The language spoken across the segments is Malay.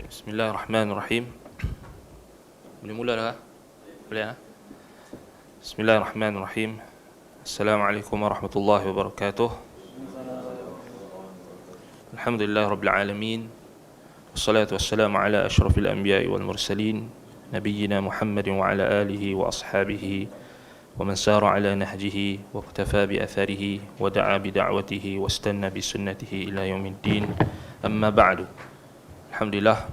Bismillahirrahmanirrahim. Boleh mula dah? Boleh? Bismillahirrahmanirrahim. Assalamualaikum warahmatullahi wabarakatuh. Alhamdulillah rabbil alamin. Wassalatu wassalamu ala asyrafil anbiya'i wal mursalin, nabiyyina Muhammadin wa ala alihi wa ashabihi wa man sara ala nahjihi wa iktafa bi atharihi wa da'a bi da'watihi wa istanna bi sunnatihi ila yaumiddin. Amma ba'du. Alhamdulillah,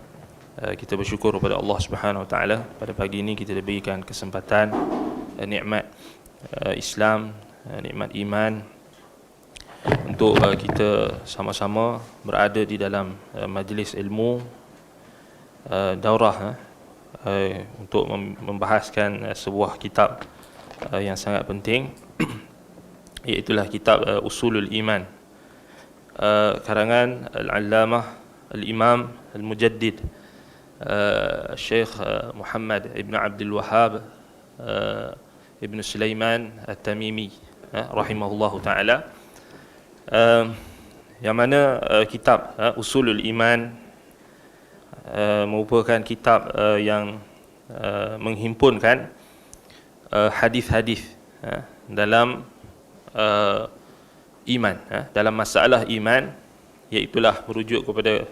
kita bersyukur kepada Allah Subhanahu Wa Taala pada pagi ini kita diberikan kesempatan, nikmat Islam, nikmat iman untuk kita sama-sama berada di dalam majlis ilmu, daurah untuk membahaskan sebuah kitab yang sangat penting, iaitulah kitab Usulul Iman, karangan Al-Allamah Al-Imam Al-Mujaddid Syekh Muhammad Ibn Abdul Wahhab Ibn Sulaiman At-Tamimi rahimahullahu ta'ala, yang mana kitab Usulul Iman merupakan kitab yang menghimpunkan hadis-hadis dalam iman, dalam masalah iman, iaitulah merujuk kepada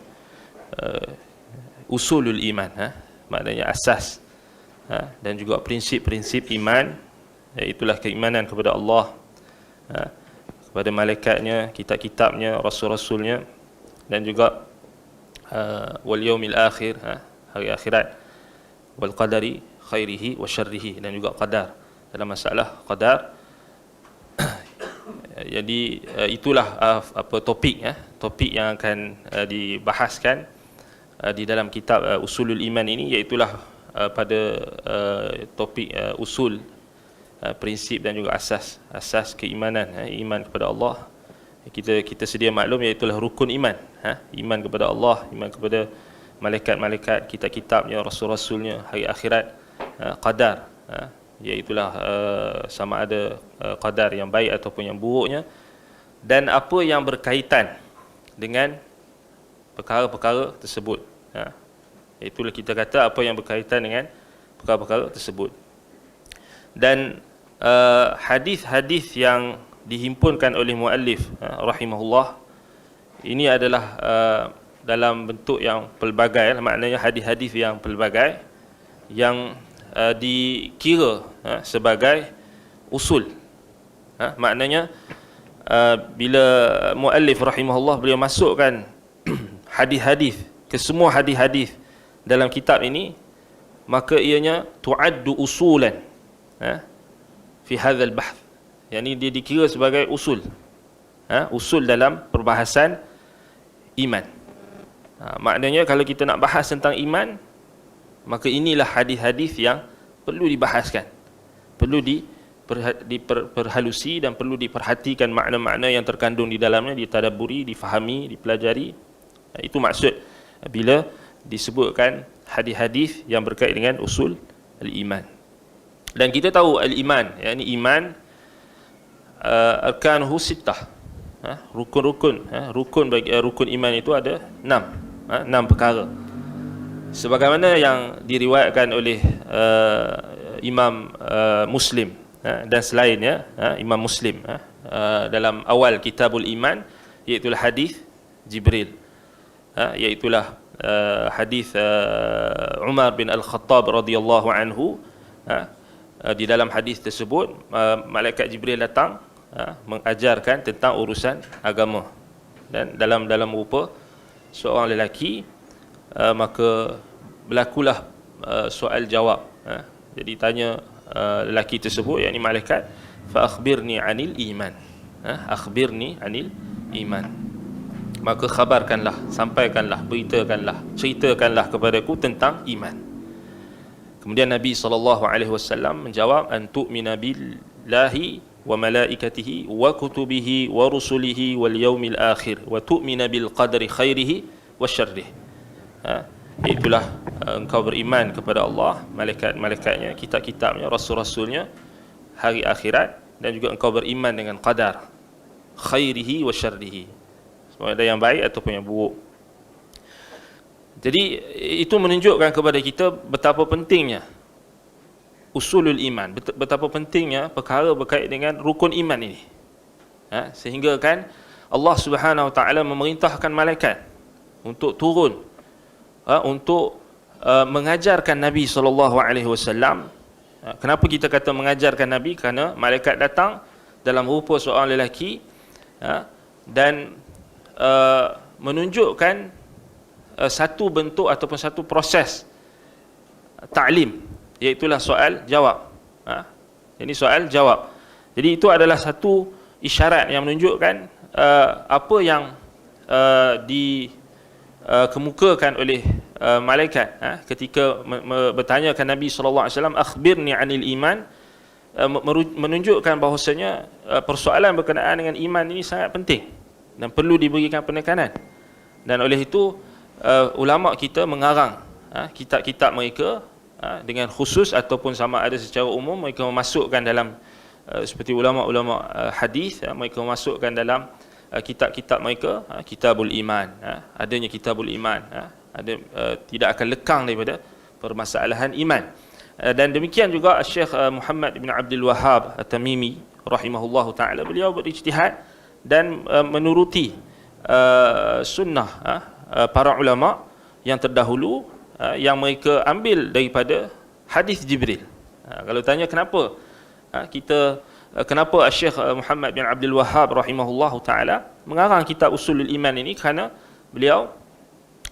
usulul iman, maknanya asas, dan juga prinsip-prinsip iman, iaitulah keimanan kepada Allah, kepada malaikatnya, kitab-kitabnya, rasul-rasulnya, dan juga wal yaumil akhir, hari akhirat, wal qadari khairihi wa syarrihi, dan juga qadar, dalam masalah qadar. Jadi itulah topik yang akan dibahaskan di dalam kitab Usulul Iman ini, iaitulah pada topik usul, prinsip dan juga asas keimanan, iman kepada Allah. Kita sedia maklum, iaitulah rukun iman, iman kepada Allah, iman kepada malaikat-malaikat, kitab-kitabnya, rasul-rasulnya, hari akhirat, qadar, iaitulah sama ada qadar yang baik ataupun yang buruknya, dan apa yang berkaitan dengan perkara-perkara tersebut. Itulah kita kata apa yang berkaitan dengan perkara-perkara tersebut. Dan hadis-hadis yang dihimpunkan oleh muallif rahimahullah ini adalah dalam bentuk yang pelbagai, maknanya hadis-hadis yang pelbagai yang dikira sebagai usul. Maknanya bila muallif rahimahullah beliau masukkan hadis-hadis ke semua hadis-hadis dalam kitab ini, maka ianya tu'addu usulan fi hadzal bahth, yakni dia dikira sebagai usul, usul dalam perbahasan iman. Maknanya kalau kita nak bahas tentang iman, maka inilah hadis-hadis yang perlu dibahaskan, perlu diperhalusi dan perlu diperhatikan makna-makna yang terkandung di dalamnya, ditadabburi, difahami, dipelajari. Itu maksud bila disebutkan hadis-hadis yang berkait dengan usul al-iman. Dan kita tahu al-iman, yakni iman, arkanuhu sittah, rukun bagi rukun iman itu ada 6 perkara, sebagaimana yang diriwayatkan oleh Imam Muslim dan selainnya, Imam Muslim dalam awal Kitabul Iman, iaitulah hadis Jibril, iaitulah hadis Umar bin Al-Khattab radhiyallahu anhu. Di dalam hadis tersebut malaikat Jibril datang mengajarkan tentang urusan agama, dan dalam rupa seorang lelaki, maka berlakulah soal jawab. Jadi tanya lelaki tersebut, yakni malaikat, fa akhbirni anil iman, akhbirni anil iman, maka khabarkanlah, sampaikanlah, beritakanlah, ceritakanlah kepadaku tentang iman. Kemudian Nabi SAW menjawab, an tu'mina billahi wa malaikatihi wa kutubihi wa rusulihi wal yaumil akhir wa tu'mina bil qadri khairihi wa syarrih. Itulah engkau beriman kepada Allah, malaikat-malaikatnya, kitab-kitabnya, rasul-rasulnya, hari akhirat, dan juga engkau beriman dengan qadar khairihi wa syarrihi, sama ada yang baik ataupun yang buruk. Jadi itu menunjukkan kepada kita betapa pentingnya usulul iman, betapa pentingnya perkara berkait dengan rukun iman ini. Sehingga kan Allah Subhanahu Wa Taala memerintahkan malaikat untuk turun untuk mengajarkan Nabi sallallahu alaihi wasallam. Kenapa kita kata mengajarkan Nabi? Kerana malaikat datang dalam rupa seorang lelaki dan menunjukkan satu bentuk ataupun satu proses ta'lim, iaitulah soal jawab. Ini soal jawab. Jadi itu adalah satu isyarat yang menunjukkan apa yang dikemukakan oleh malaikat ketika bertanyakan Nabi sallallahu alaihi wasallam, akhbirni 'anil iman, menunjukkan bahawasanya persoalan berkenaan dengan iman ini sangat penting dan perlu diberikan penekanan. Dan oleh itu ulama kita mengarang kitab-kitab mereka dengan khusus ataupun sama ada secara umum, mereka memasukkan dalam seperti ulama-ulama hadis, mereka memasukkan dalam kitab-kitab mereka kitabul iman. Adanya kitabul iman, ada tidak akan lekang daripada permasalahan iman. Dan demikian juga Syekh Muhammad bin Abdul Wahhab At-Tamimi rahimahullahu taala, beliau berijtihad dan menuruti sunnah para ulama yang terdahulu, yang mereka ambil daripada hadis Jibril. Kalau tanya kenapa kenapa Syekh Muhammad bin Abdul Wahhab rahimahullahu taala mengarang kitab Usulul Iman ini, kerana beliau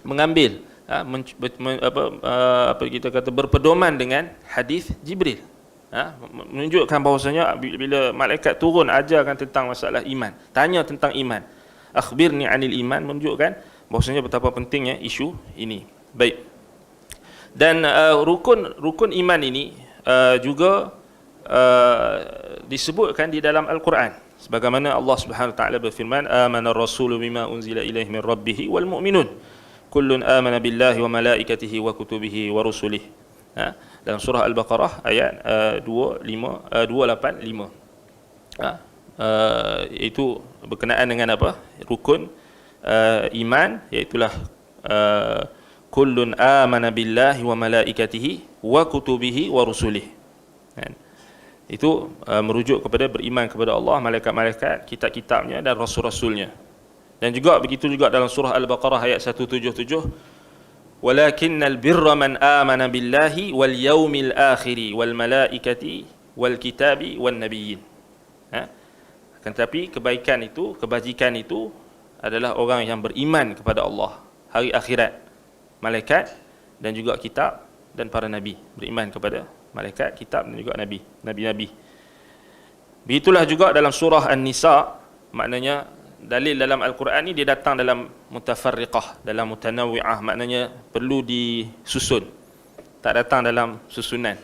mengambil apa kita kata berpedoman dengan hadis Jibril, menunjukkan bahawasanya bila malaikat turun ajarkan tentang masalah iman, tanya tentang iman, akhbirni 'anil iman, menunjukkan bahawasanya betapa pentingnya isu ini. Baik. Dan rukun iman ini juga disebutkan di dalam Al-Quran, sebagaimana Allah Subhanahu wa taala berfirman, amana ar-rasulu bima unzila ilaihi min rabbih wal mu'minun kullun amana billahi wa malaikatihi wa kutubihi wa rusulihi. Dalam surah Al-Baqarah ayat 285. Itu berkenaan dengan apa? Rukun iman, iaitulah kullun amana billahi wa malaikatihi wa kutubihi wa rusulihi. Itu merujuk kepada beriman kepada Allah, malaikat-malaikat, kitab-kitabnya dan rasul-rasulnya. Dan juga begitu juga dalam surah Al-Baqarah ayat 177, walakinnal birra man amana billahi wal yaumil akhiri wal malaikati wal kitabi wan nabiyyin. Akan tetapi kebaikan itu, kebajikan itu adalah orang yang beriman kepada Allah, hari akhirat, malaikat dan juga kitab dan para nabi. Beriman kepada malaikat, kitab dan juga nabi-nabi. Begitulah juga dalam surah An-Nisa, maknanya dalil dalam Al-Quran ni dia datang dalam mutafarriqah, dalam mutanawwi'ah, maknanya perlu disusun, tak datang dalam susunan.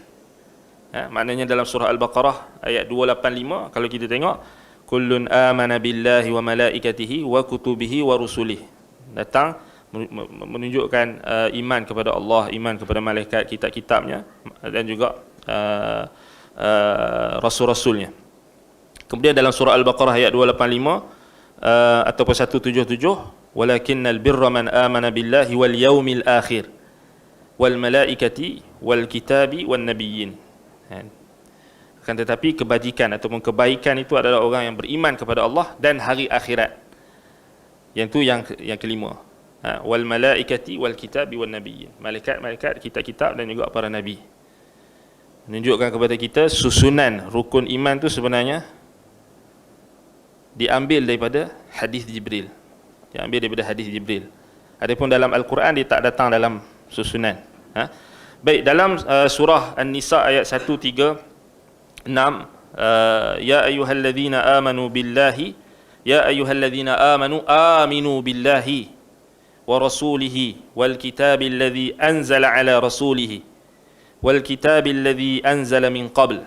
Maknanya dalam surah Al-Baqarah ayat 285, kalau kita tengok, kullun amana billahi wa malaikatihi wa kutubihi wa rusulihi, datang menunjukkan iman kepada Allah, iman kepada malaikat, kitab-kitabnya dan juga rasul-rasulnya. Kemudian dalam surah Al-Baqarah ayat 285 ataupun 177, walakinnal birra man amana billahi wal yaumil akhir wal malaikati wal kitabi wan nabiyyin. Akan tetapi kebajikan ataupun kebaikan itu adalah orang yang beriman kepada Allah dan hari akhirat. Yang itu yang kelima. Wal malaikati wal kitabi wan nabiyyin. Malaikat, kitab-kitab dan juga para nabi. Menunjukkan kepada kita susunan rukun iman itu sebenarnya diambil daripada hadis Jibril. Adapun dalam Al-Quran dia tak datang dalam susunan. Baik, dalam surah An-Nisa ayat 136, ya ayyuhalladzina amanu billahi, ya ayyuhalladzina amanu aminu billahi wa rasulihi wal kitabil ladzi anzala ala rasulihi wal kitabil ladzi anzala min qabl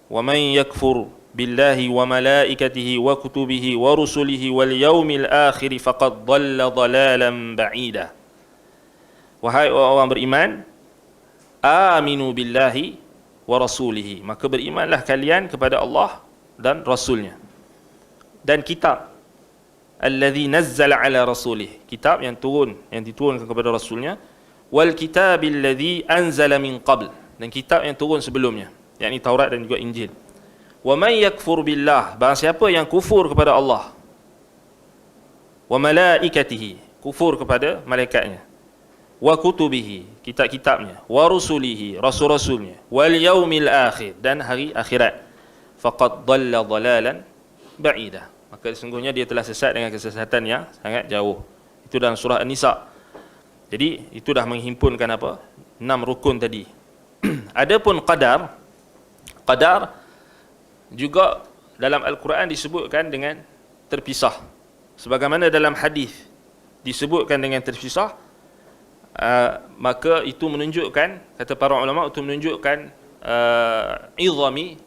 wa man yakfur billahi wa malaikatihi wa kutubihi wa rusulihi wal yaumil akhir faqad dhalla dhalalan ba'ida. Wahai orang beriman, aminu billahi wa rasulihi, maka berimanlah kalian kepada Allah dan rasulnya, dan kitab alladzi nazzala ala rasulih, kitab yang diturunkan kepada rasulnya, wal kitabil ladzi anzala min qabl, dan kitab yang turun sebelumnya, yakni Taurat dan juga Injil. Wa may yakfur billah, barang siapa yang kufur kepada Allah, wa malaikatihi, kufur kepada malaikatnya, wa kutubihi, kitab-kitabnya, wa rusulihi, rasul-rasulnya, wal yaumil akhir, dan hari akhirat, faqad dhalla dhalalan ba'idah, maka sesungguhnya dia telah sesat dengan kesesatan yang sangat jauh. Itu dalam surah An-Nisa. Jadi itu dah menghimpunkan apa? 6 rukun tadi. Adapun qadar, qadar juga dalam Al-Quran disebutkan dengan terpisah. Sebagaimana dalam hadis disebutkan dengan terpisah, maka itu menunjukkan, kata para ulama, itu menunjukkan izami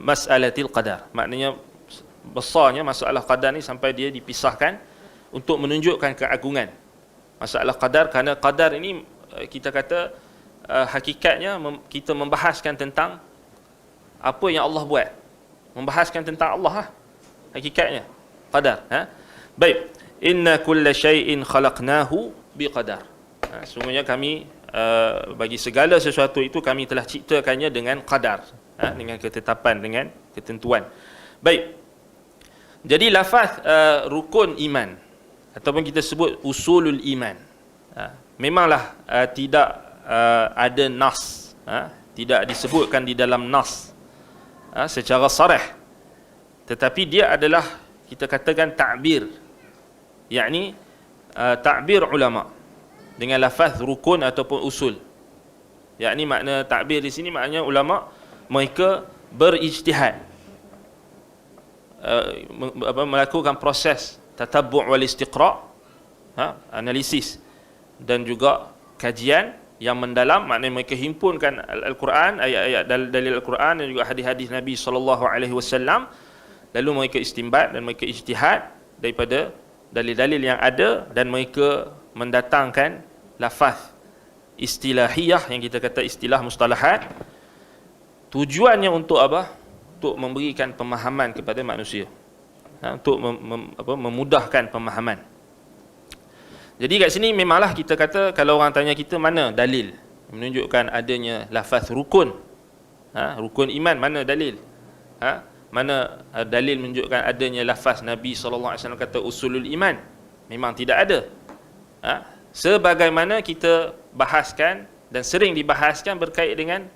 mas'alatil qadar. Maknanya besarnya masalah qadar ni sampai dia dipisahkan untuk menunjukkan keagungan masalah qadar. Kerana qadar ini kita kata hakikatnya kita membahaskan tentang apa yang Allah buat, membahaskan tentang Allah lah, hakikatnya qadar. Baik, inna kulla syai'in khalaqnahu biqadar. Sungguhnya kami bagi segala sesuatu itu kami telah ciptakannya dengan qadar, dengan ketetapan, dengan ketentuan. Baik, jadi lafaz rukun iman ataupun kita sebut usulul iman, memanglah tidak ada nas, tidak disebutkan di dalam nas secara sarih, tetapi dia adalah, kita katakan, ta'bir, yakni ta'bir ulama dengan lafaz rukun ataupun usul. Yakni makna ta'bir di sini maknanya ulama mereka berijtihad, melakukan proses tatabbu' wal istiqra', analisis dan juga kajian yang mendalam. Maknanya mereka himpunkan Al-Quran, ayat-ayat dalil Al-Quran dan juga hadis-hadis Nabi SAW, lalu mereka istinbat dan mereka ijtihad daripada dalil-dalil yang ada, dan mereka mendatangkan lafaz istilahiyah, yang kita kata istilah mustalahat. Tujuannya untuk apa? Untuk memberikan pemahaman kepada manusia, untuk memudahkan pemahaman. Jadi kat sini memanglah kita kata, kalau orang tanya kita mana dalil menunjukkan adanya lafaz rukun, rukun iman, mana dalil? Mana dalil menunjukkan adanya lafaz Nabi SAW kata usulul iman? Memang tidak ada. Sebagaimana kita bahaskan dan sering dibahaskan berkait dengan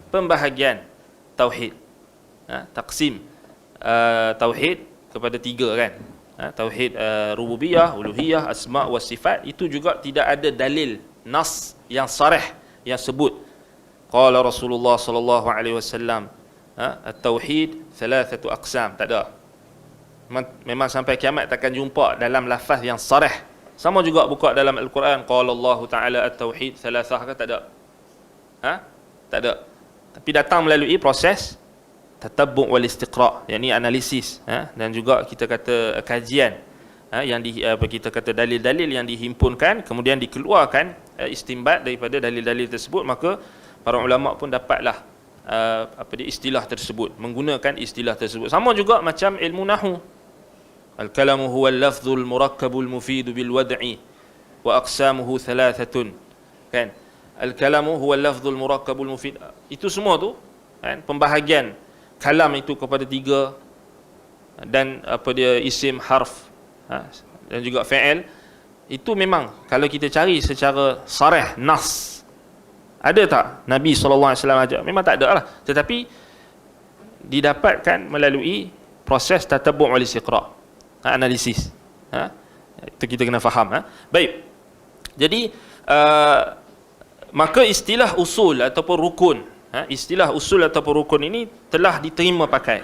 pembahagian tauhid, taksim tauhid kepada 3 kan. Tauhid rububiyah, uluhiyah, asma' wa sifat, itu juga tidak ada dalil nas yang sarih yang sebut qala Rasulullah sallallahu alaihi wasallam at-tauhid thalathatu aqsam, tak ada. Memang sampai kiamat takkan jumpa dalam lafaz yang sarih. Sama juga buka dalam Al-Quran, qala Allah Taala at-tauhid thalathah, ke tak ada? Tak ada. Tapi datang melalui proses tatabbu' wal istiqra', yakni analisis, dan juga kita kata kajian, yang kita kata dalil-dalil yang dihimpunkan, kemudian dikeluarkan istinbat daripada dalil-dalil tersebut. Maka para ulama pun dapatlah istilah tersebut, menggunakan istilah tersebut. Sama juga macam ilmu nahwu, al-kalamu huwa al-lafdhul murakkabul mufidu bil wad'i wa aqsamuhu thalathatun, kan? Al-kalamu huwa al-lafdhul murakkabul mufid, itu semua tu kan pembahagian kalam itu kepada 3, dan isim, harf, dan juga fi'il. Itu memang kalau kita cari secara sarih nas, ada tak Nabi SAW ajak? Memang tak ada lah, tetapi didapatkan melalui proses tatabbu' wal istiqra', analisis. Itu kita kena faham. Baik, jadi maka istilah usul ataupun rukun, istilah usul ataupun rukun ini telah diterima pakai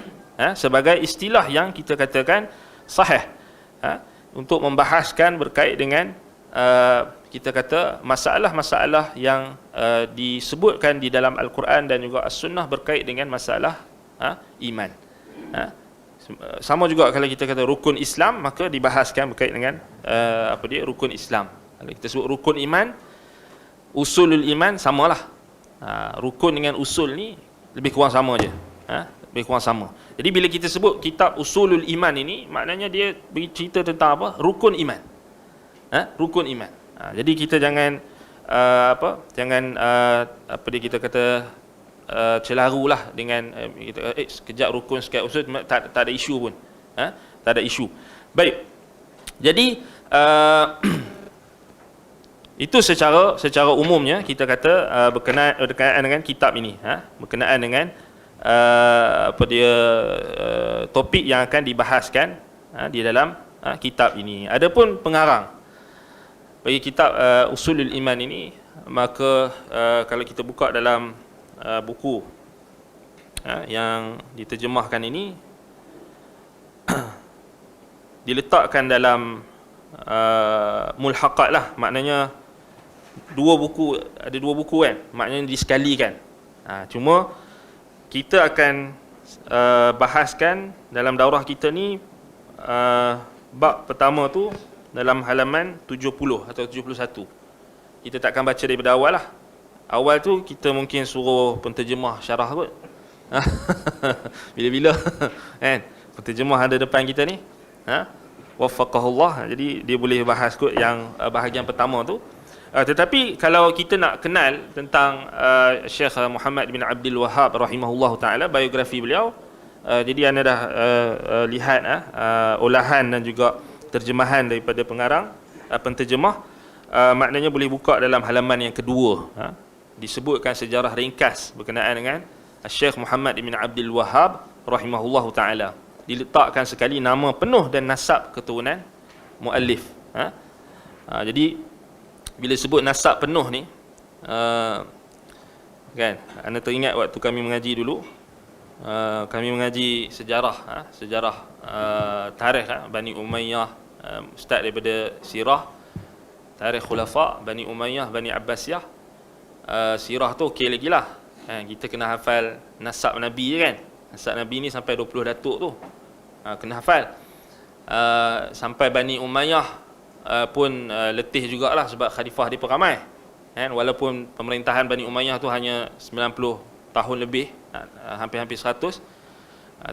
sebagai istilah yang kita katakan sahih, untuk membahaskan berkait dengan kita kata masalah-masalah yang disebutkan di dalam Al-Quran dan juga As-Sunnah berkait dengan masalah iman. Sama juga kalau kita kata rukun Islam, maka dibahaskan berkait dengan rukun Islam. Kalau kita sebut rukun iman, usulul iman, samalah. Rukun dengan usul ni lebih kurang sama je, lebih kurang sama. Jadi bila kita sebut kitab usulul iman ini, maknanya dia bercerita tentang apa? Rukun iman. Rukun iman. Jadi kita jangan apa dia kita kata celarulah dengan sekejap rukun sekejap usul, tak ada isu pun. Tak ada isu. Baik. Jadi itu secara umumnya kita kata berkenaan dengan kitab ini, berkenaan dengan topik yang akan dibahaskan di dalam kitab ini. Adapun pengarang bagi kitab Usulul Iman ini, maka kalau kita buka dalam buku yang diterjemahkan ini, diletakkan dalam mulhaqat lah, maknanya ada dua buku kan, maknanya disekalikan. Cuma kita akan bahaskan dalam daurah kita ni bab pertama tu dalam halaman 70 atau 71. Kita takkan baca daripada awal lah. Awal tu kita mungkin suruh penterjemah syarah kot. Bila-bila kan, penterjemah ada depan kita ni, waffaqahullah, jadi dia boleh bahas kot yang bahagian pertama tu. Tetapi kalau kita nak kenal tentang Syekh Muhammad bin Abdul Wahhab rahimahullah ta'ala, biografi beliau, jadi anda dah lihat olahan dan juga terjemahan daripada pengarang, penterjemah, maknanya boleh buka dalam halaman yang kedua. Disebutkan sejarah ringkas berkenaan dengan Syekh Muhammad bin Abdul Wahhab rahimahullah ta'ala. Diletakkan sekali nama penuh dan nasab keturunan muallif. Jadi bila sebut nasab penuh ni, kan, anda teringat waktu kami mengaji dulu, kami mengaji sejarah, tarikh Bani Umayyah, start daripada sirah, tarikh khulafa Bani Umayyah, Bani Abbasiyah. Sirah tu okey lagi lah, kita kena hafal nasab Nabi kan. Nasab Nabi ni sampai 20 datuk tu, kena hafal. Sampai Bani Umayyah pun letih jugalah sebab khalifah dia peramai, kan? Walaupun pemerintahan Bani Umayyah tu hanya 90 tahun lebih, hampir-hampir 100,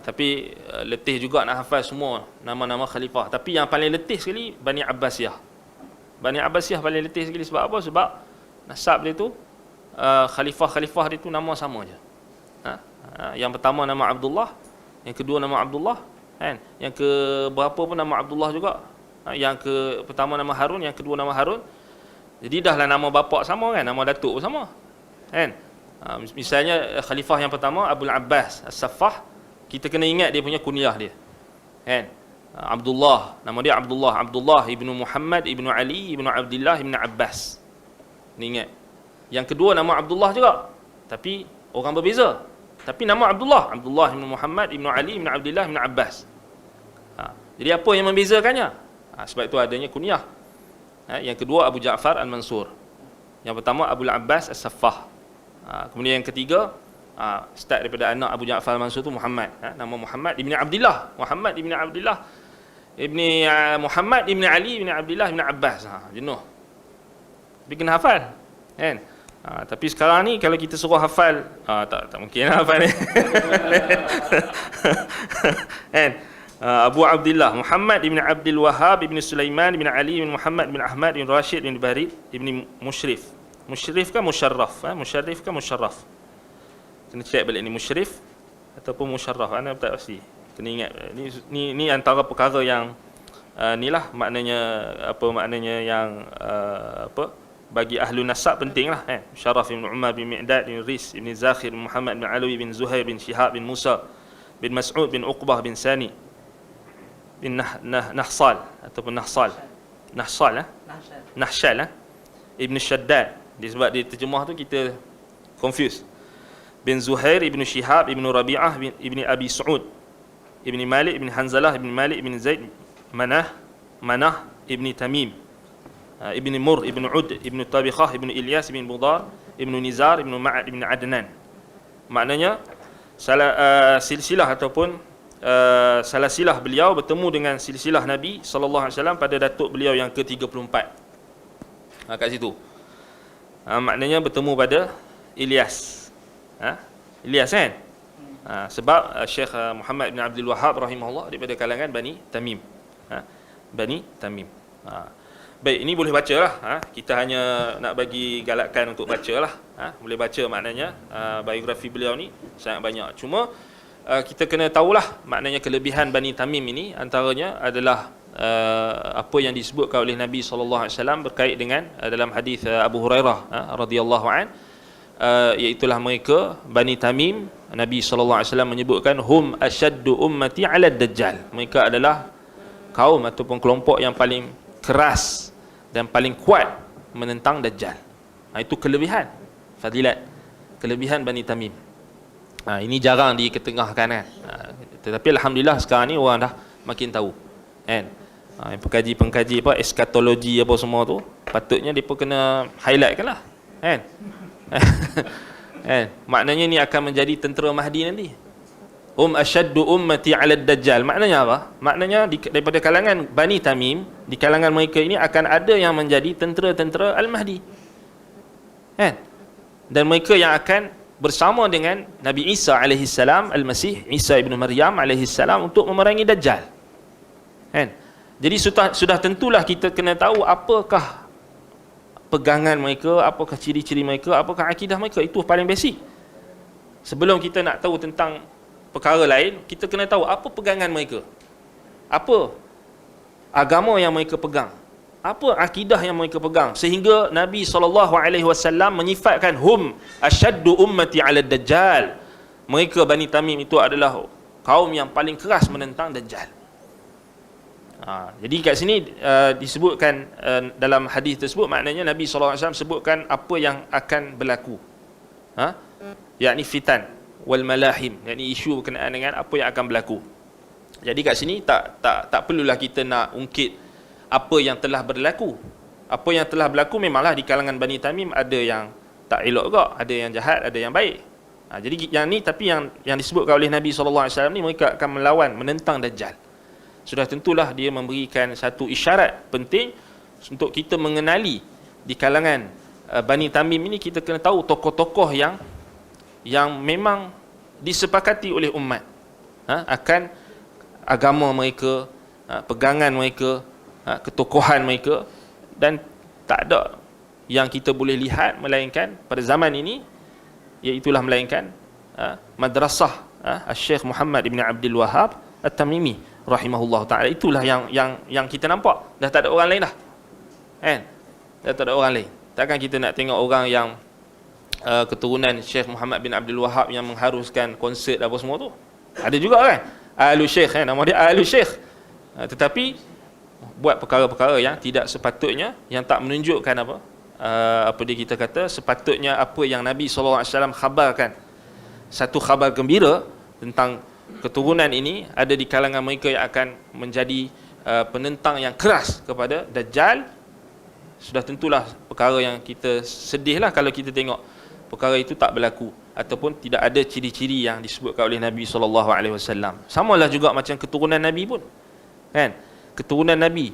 tapi letih juga nak hafal semua nama-nama khalifah. Tapi yang paling letih sekali Bani Abbasiyah. Bani Abbasiyah paling letih sekali sebab apa? Sebab nasab dia tu, khalifah-khalifah dia tu nama sama je. Yang pertama nama Abdullah, yang kedua nama Abdullah, kan? Yang ke berapa pun nama Abdullah juga. Yang ke pertama nama Harun, yang kedua nama Harun. Jadi dahlah nama bapa sama kan, nama datuk pun sama, kan? Misalnya khalifah yang pertama Abdul Abbas As-Saffah, kita kena ingat dia punya kunyah dia, kan? Abdullah, nama dia Abdullah ibnu Muhammad ibnu Ali ibnu Abdullah ibnu Abbas. Ni ingat. Yang kedua nama Abdullah juga, tapi orang berbeza. Tapi nama Abdullah ibnu Muhammad ibnu Ali ibnu Abdullah ibnu Abbas. Jadi apa yang membezakannya? Sebab itu adanya kunyah. Yang kedua Abu Ja'far Al-Mansur. Yang pertama Abu Abbas As-Saffah. Kemudian yang ketiga, start daripada anak Abu Ja'far Al-Mansur tu Muhammad. Nama Muhammad ibni Abdullah. Muhammad ibni Abdullah ibni Muhammad ibni Ali ibni Abdullah ibni Abbas. Jenuh. Tapi kena hafal, kan? Tapi sekarang ni kalau kita suruh hafal, tak mungkin hafal ni. Kan? Abu Abdullah Muhammad ibn Abdul Wahhab ibn Sulaiman ibn Ali ibn Muhammad ibn Ahmad ibn Rashid ibn Barid ibn Mushrif. Mushrif kan Musharraf? Musharrif kan Musharraf? Kena check balik ni, Mushrif ataupun Musharraf, anda tak pasti. Kena ingat ni antara perkara yang inilah maknanya, apa maknanya yang bagi ahlu nasab penting lah, kan? Musharraf ibn Umar bin Mi'dad bin Ris ibn Zakhir bin Muhammad bin Alawi bin Zuhair bin Shihab bin Musa bin Mas'ud bin Uqbah bin Sani bin Nahsal ataupun Nahsal Ibn Shaddad. Sebab dia terjemah tu kita confuse. Bin Zuhair Ibn Shihab Ibn Rabi'ah Ibn Abi Su'ud Ibn Malik Ibn Hanzalah Ibn Malik Ibn Zaid Manah Ibn Tamim Ibn Mur Ibn Ud Ibn Tabikhah Ibn Ilyas Ibn Budar Ibn Nizar Ibn Ma'ad Ibn Adnan. Maknanya silsilah ataupun salasilah beliau bertemu dengan silsilah Nabi SAW pada datuk beliau yang ke-34. Kat situ maknanya bertemu pada Ilyas. Ilyas kan? Sebab Syekh Muhammad bin Abdul Wahhab rahimahullah daripada kalangan Bani Tamim. Bani Tamim. Baik, ini boleh baca lah. Kita hanya nak bagi galakkan untuk baca lah. Boleh baca maknanya. Biografi beliau ni sangat banyak. Cuma kita kena tahulah maknanya kelebihan Bani Tamim ini antaranya adalah apa yang disebutkan oleh Nabi SAW berkait dengan dalam hadis Abu Hurairah radhiyallahu an, iaitulah mereka Bani Tamim, Nabi SAW menyebutkan hum asyaddu ummati 'ala dajjal. Mereka adalah kaum ataupun kelompok yang paling keras dan paling kuat menentang Dajjal. Itu kelebihan, fadilat, kelebihan Bani Tamim. Ini jarang diketengahkan kan. Tetapi alhamdulillah sekarang ni orang dah makin tahu kan. Pengkaji-pengkaji apa eskatologi apa semua tu patutnya depa kena highlightkan lah kan. Maknanya ni akan menjadi tentera Mahdi nanti. Asyaddu ummati 'ala dajjal. Maknanya apa? Maknanya daripada kalangan Bani Tamim, di kalangan mereka ini akan ada yang menjadi tentera-tentera Al-Mahdi. Kan? Dan mereka yang akan bersama dengan Nabi Isa alaihi salam, Al-Masih Isa ibn Maryam alaihi salam untuk memerangi Dajjal. Kan? Jadi sudah tentulah kita kena tahu apakah pegangan mereka, apakah ciri-ciri mereka, apakah akidah mereka. Itu paling basic. Sebelum kita nak tahu tentang perkara lain, kita kena tahu apa pegangan mereka, apa agama yang mereka pegang, apa akidah yang mereka pegang, sehingga Nabi SAW menyifatkan hum asyaddu ummati 'ala dajjal. Mereka Bani Tamim itu adalah kaum yang paling keras menentang Dajjal. Jadi kat sini disebutkan dalam hadis tersebut, maknanya Nabi SAW sebutkan apa yang akan berlaku, yakni fitan wal malahim, yakni isu berkenaan dengan apa yang akan berlaku. Jadi kat sini tak perlulah kita nak ungkit apa yang telah berlaku. Apa yang telah berlaku memanglah di kalangan Bani Tamim ada yang tak elok juga, ada yang jahat, ada yang baik. Jadi yang ni, tapi yang disebutkan oleh Nabi SAW ni, mereka akan melawan, menentang Dajjal. Sudah tentulah dia memberikan satu isyarat penting untuk kita mengenali di kalangan Bani Tamim ini. Kita kena tahu tokoh-tokoh yang memang disepakati oleh umat akan agama mereka, pegangan mereka, ketokohan mereka, dan tak ada yang kita boleh lihat melainkan pada zaman ini, iaitulah melainkan madrasah Syekh Muhammad ibn Abdul Wahhab At-Tamimi rahimahullah ta'ala. Itulah yang kita nampak. Dah tak ada orang lain dah kan? Dah tak ada orang lain. Takkan kita nak tengok orang yang keturunan Syekh Muhammad bin Abdul Wahhab yang mengharuskan konsert apa semua tu. Ada juga kan Ahlu Syekh kan, nama dia Ahlu Syekh, tetapi buat perkara-perkara yang tidak sepatutnya, yang tak menunjukkan apa dia kita kata sepatutnya apa yang Nabi SAW khabarkan. Satu khabar gembira tentang keturunan ini ada di kalangan mereka yang akan menjadi penentang yang keras kepada Dajjal. Sudah tentulah perkara yang kita sedihlah kalau kita tengok perkara itu tak berlaku ataupun tidak ada ciri-ciri yang disebutkan oleh Nabi SAW. Samalah juga macam keturunan Nabi pun kan, keturunan Nabi,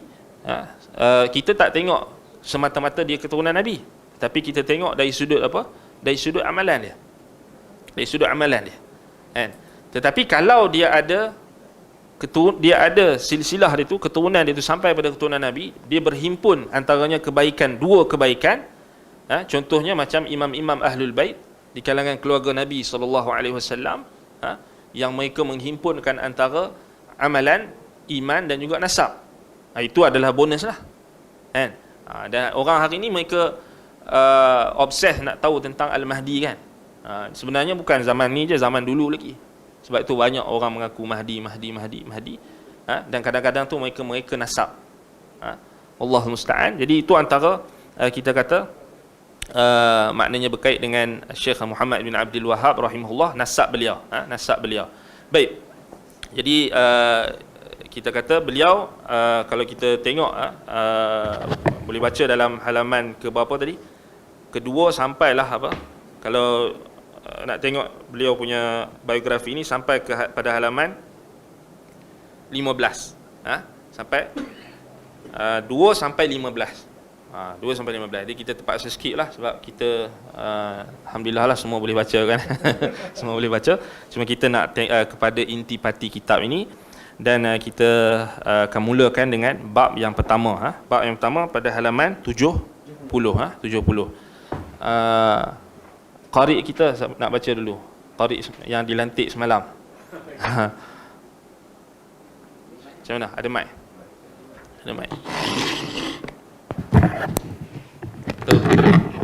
kita tak tengok semata-mata dia keturunan Nabi, tapi kita tengok dari sudut apa? Dari sudut amalan dia, dari sudut amalan dia kan. Tetapi kalau dia ada silsilah dia tu, keturunan dia tu sampai pada keturunan Nabi, dia berhimpun antaranya kebaikan, dua kebaikan, contohnya macam imam-imam Ahlul Bait di kalangan keluarga Nabi SAW, yang mereka menghimpunkan antara amalan, iman dan juga nasab. Itu adalah bonus lah kan. Dan orang hari ni mereka obses nak tahu tentang Al-Mahdi kan. Sebenarnya bukan zaman ni je, zaman dulu lagi. Sebab itu banyak orang mengaku Mahdi. Dan kadang-kadang tu mereka nasab. Allahul musta'an. Jadi itu antara kita kata maknanya berkait dengan Syekh Muhammad bin Abdul Wahhab rahimahullah, nasab beliau, nasab beliau. Baik. Jadi kita kata beliau, kalau kita tengok boleh baca dalam halaman ke berapa tadi? Kedua sampailah apa? Kalau nak tengok beliau punya biografi ini sampai pada halaman 15. Sampai 2 sampai 15. 2 sampai 15. Jadi kita terpaksa sikit lah sebab kita alhamdulillah lah semua boleh baca kan. Semua boleh baca. Cuma kita nak kepada intipati kitab ini. Dan kita akan mulakan dengan bab yang pertama. Bab yang pertama pada halaman 70. 70. Qari kita nak baca dulu. Qari yang dilantik semalam. Macam mana? Ada mic? Ada mic.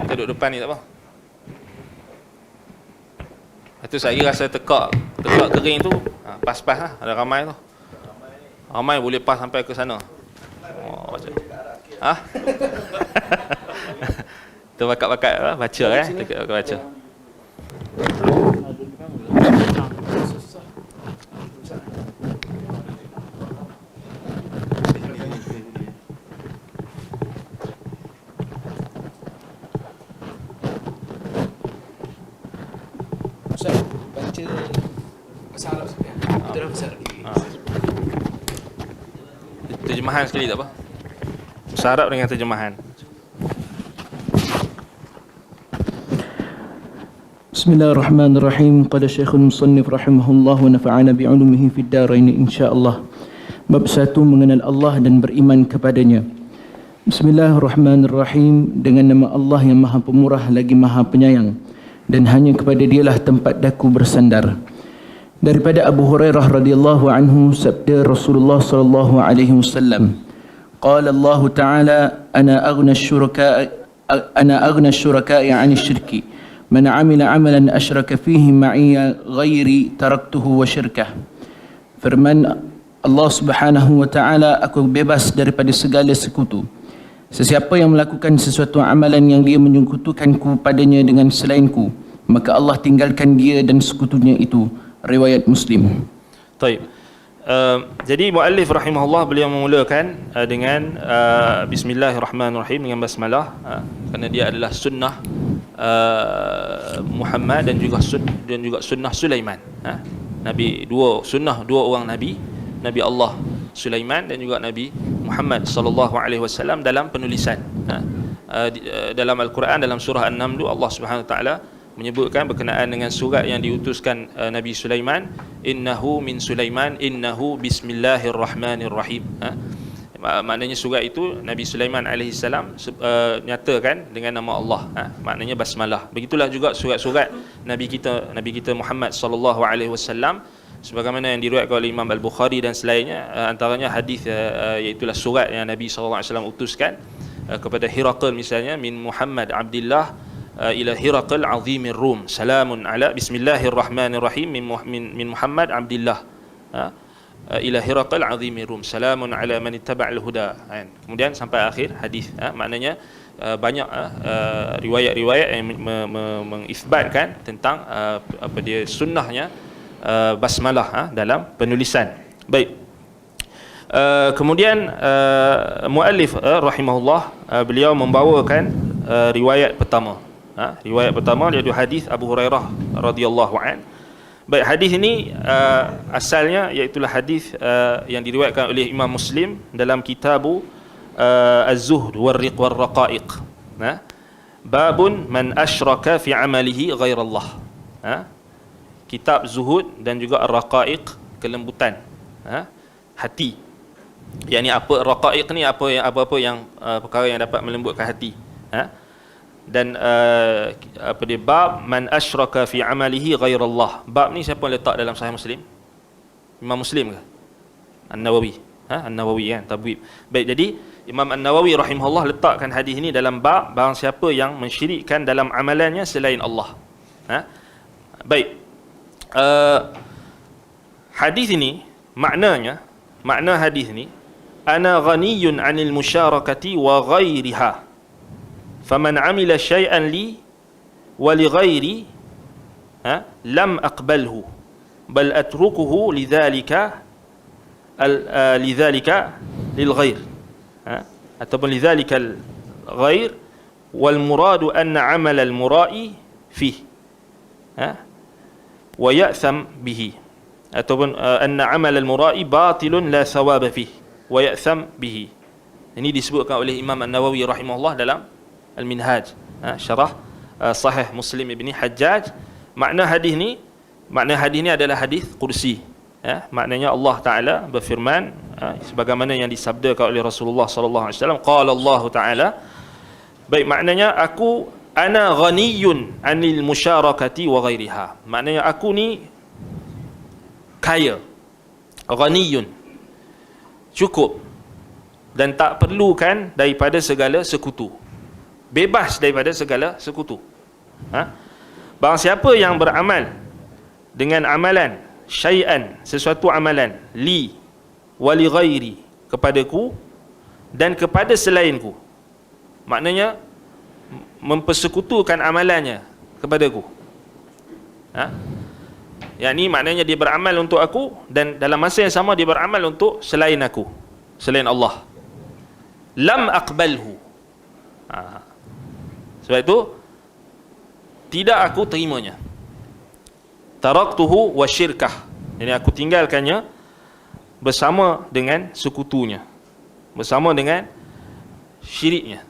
Kita duduk depan ni tak apa. Itu saya rasa tekak kering tu pas-pas lah. Ada ramai tu. Ramai boleh pas sampai ke sana. Oh, macam tu bakat-bakat baca baca. Baca bahasa Arab sekali. Kita dah bahasa Arab. Terjemahan sekali tak apa. Bahasa Arab dengan terjemahan. Bismillahirrahmanirrahim. Qala Syekhul Musannif rahimahullah wa nafa'ana bi'ulumihi fid darain insyaallah. Bab 1 mengenal Allah dan beriman kepadanya. Bismillahirrahmanirrahim. Dengan nama Allah yang Maha Pemurah lagi Maha Penyayang, dan hanya kepada Dialah tempat daku bersandar. Daripada Abu Hurairah radhiyallahu anhu, sabda Rasulullah sallallahu alaihi wasallam, qala Allah Ta'ala, ana aghna asy-syuraka'i 'ani asy-syirki, man 'amila 'amalan asyraka fihi ma'iya ghairi taraktuhu wa syirkah. Firman Allah Subhanahu wa Ta'ala, aku bebas daripada segala sekutu. Sesiapa yang melakukan sesuatu amalan yang dia menyekutukanku padanya dengan selainku, maka Allah tinggalkan dia dan sekutunya itu. Riwayat Muslim. Baik. Jadi muallif rahimahullah beliau memulakan dengan bismillahirrahmanirrahim, dengan basmalah, kerana dia adalah sunnah Muhammad dan juga sunnah Sulaiman. Nabi dua orang Nabi Allah Sulaiman dan juga Nabi Muhammad sallallahu alaihi wasallam dalam penulisan. Dalam Al-Quran, dalam surah An-Naml, Allah Subhanahu wa taala menyebutkan berkenaan dengan surat yang diutuskan Nabi Sulaiman, innahu min Sulaiman innahu bismillahirrahmanirrahim. Maknanya surat itu Nabi Sulaiman alaihi salam nyatakan dengan nama Allah, maknanya basmalah. Begitulah juga surat-surat Nabi kita Muhammad sallallahu alaihi wasallam, sebagaimana yang diriwayatkan oleh Imam Al-Bukhari dan selainnya, antaranya hadis iaitu surat yang Nabi sallallahu alaihi wasallam utuskan kepada Hiraqal, misalnya, min Muhammad Abdillah ila Hiraqal azimir Rum, salamun ala bismillahirrahmanirrahim min Muhammad Abdillah ila Hiraqal azimir Rum, salamun ala man ittaba'al huda. Kemudian sampai akhir hadis. Maknanya banyak riwayat-riwayat yang mengisbatkan tentang apa dia sunnahnya basmalah dalam penulisan. Baik. Kemudian muallif rahimahullah beliau membawakan riwayat pertama. Riwayat pertama iaitu hadis Abu Hurairah radhiyallahu an. Baik, hadis ini asalnya iaitu hadis yang diriwayatkan oleh Imam Muslim dalam kitabu Az-Zuhd war-Riq war-Raqaiq. Babun man asyraka fi amalihi ghairallah. Kitab Zuhud dan juga Ar-Raqaiq, kelembutan hati. Yang ni apa raqaiq ni, apa-apa yang perkara yang dapat melembutkan hati. Dan apa dia, bab man asyraka fi amalihi ghairallah. Bab ni siapa yang letak dalam Sahih Muslim? Imam Muslim ke? An-Nawawi. An-Nawawi kan, tabwib. Baik, jadi Imam An-Nawawi rahimahullah letakkan hadis ini dalam bab barang siapa yang mensyirikkan dalam amalannya selain Allah. Baik. Hadis ini makna hadis ini, ana ghaniyun 'anil musyarakati wa ghairiha, faman 'amila syai'an li wa li ghairi lam aqbalhu bal atrukuhu lidzalika lil ghair, ataupun lidzalika al ghair wal muradu anna 'amal al mura'i fihi wa ya'tham bihi, ataupun anna 'amal al mura'i batilun la thawaba fihi wa ya'tham bihi. Ini disebutkan oleh Imam An-Nawawi rahimahullah dalam Al-Minhaj, syarah Sahih Muslim Ibni Hajjaj. Makna hadis ni adalah hadis qudsi. Maknanya Allah Taala berfirman sebagaimana yang disabdakan oleh Rasulullah sallallahu alaihi wasallam, qala Allah Taala. Baik, maknanya ana ghaniyun anil musyarakati wa ghairiha. Maknanya aku ni kaya, ghaniyun, cukup, dan tak perlukan daripada segala sekutu, bebas daripada segala sekutu. Barang siapa yang beramal dengan amalan syai'an, sesuatu amalan, li wali ghairi, kepadaku dan kepada selainku, maknanya mempersekutukan amalannya kepadaku, yang ni maknanya dia beramal untuk aku dan dalam masa yang sama dia beramal untuk selain aku, selain Allah, lam aqbalhu, sebab itu tidak aku terimanya. Taraktuhu wa syirkah, jadi aku tinggalkannya bersama dengan sekutunya, bersama dengan syiriknya,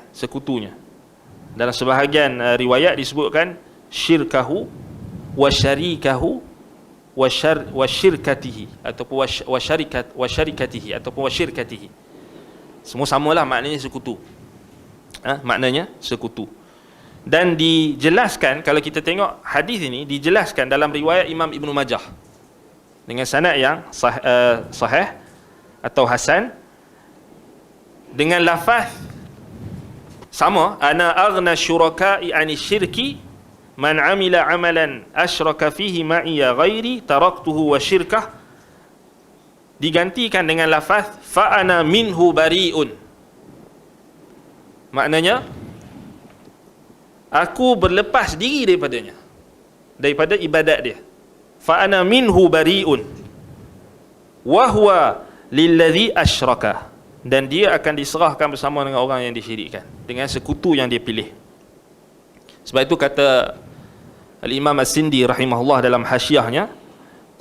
sekutunya. Dalam sebahagian riwayat disebutkan syirkahu wa syarikahu wa syirkatihi, ataupun wa syarikatihi, ataupun wa syirkatihi. Semua samalah, maknanya sekutu. Maknanya sekutu. Dan dijelaskan, kalau kita tengok hadis ini dijelaskan dalam riwayat Imam Ibn Majah dengan sanad yang sahih atau hasan, dengan lafaz sama, ana aghna syuraka'i 'ani syirki man 'amila 'amalan asyraka fihi ma'iya ghairi taraktuhu wa syirkah, digantikan dengan lafaz fa ana minhu bari'un. Maknanya aku berlepas diri daripadanya, daripada ibadat dia. Fa ana minhu bari'un wa huwa lilladzi asyraka, dan dia akan diserahkan bersama dengan orang yang disyirikkan, dengan sekutu yang dia pilih. Sebab itu kata Al-Imam As-Sindi rahimahullah dalam hasyiahnya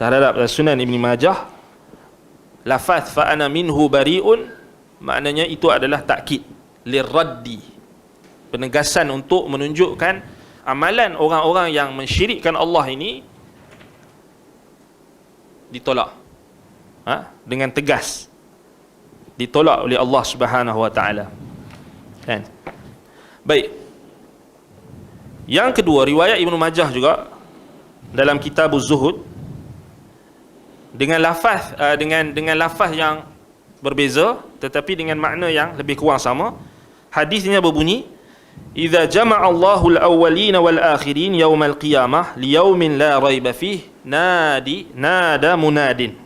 terhadap Sunan Ibn Majah, lafaz fa ana minhu bari'un maknanya itu adalah takkid lirraddi, penegasan untuk menunjukkan amalan orang-orang yang mensyirikkan Allah ini ditolak, dengan tegas ditolak oleh Allah Subhanahu wa taala. Kan? Baik. Yang kedua, riwayat Ibnu Majah juga dalam kitab Az-Zuhud dengan lafaz dengan lafaz yang berbeza tetapi dengan makna yang lebih kurang sama. Hadisnya berbunyi, idza jama'a Allahu al-awwalina wal akhirin yaumal qiyamah liyaumin la raiba fihi nada munadin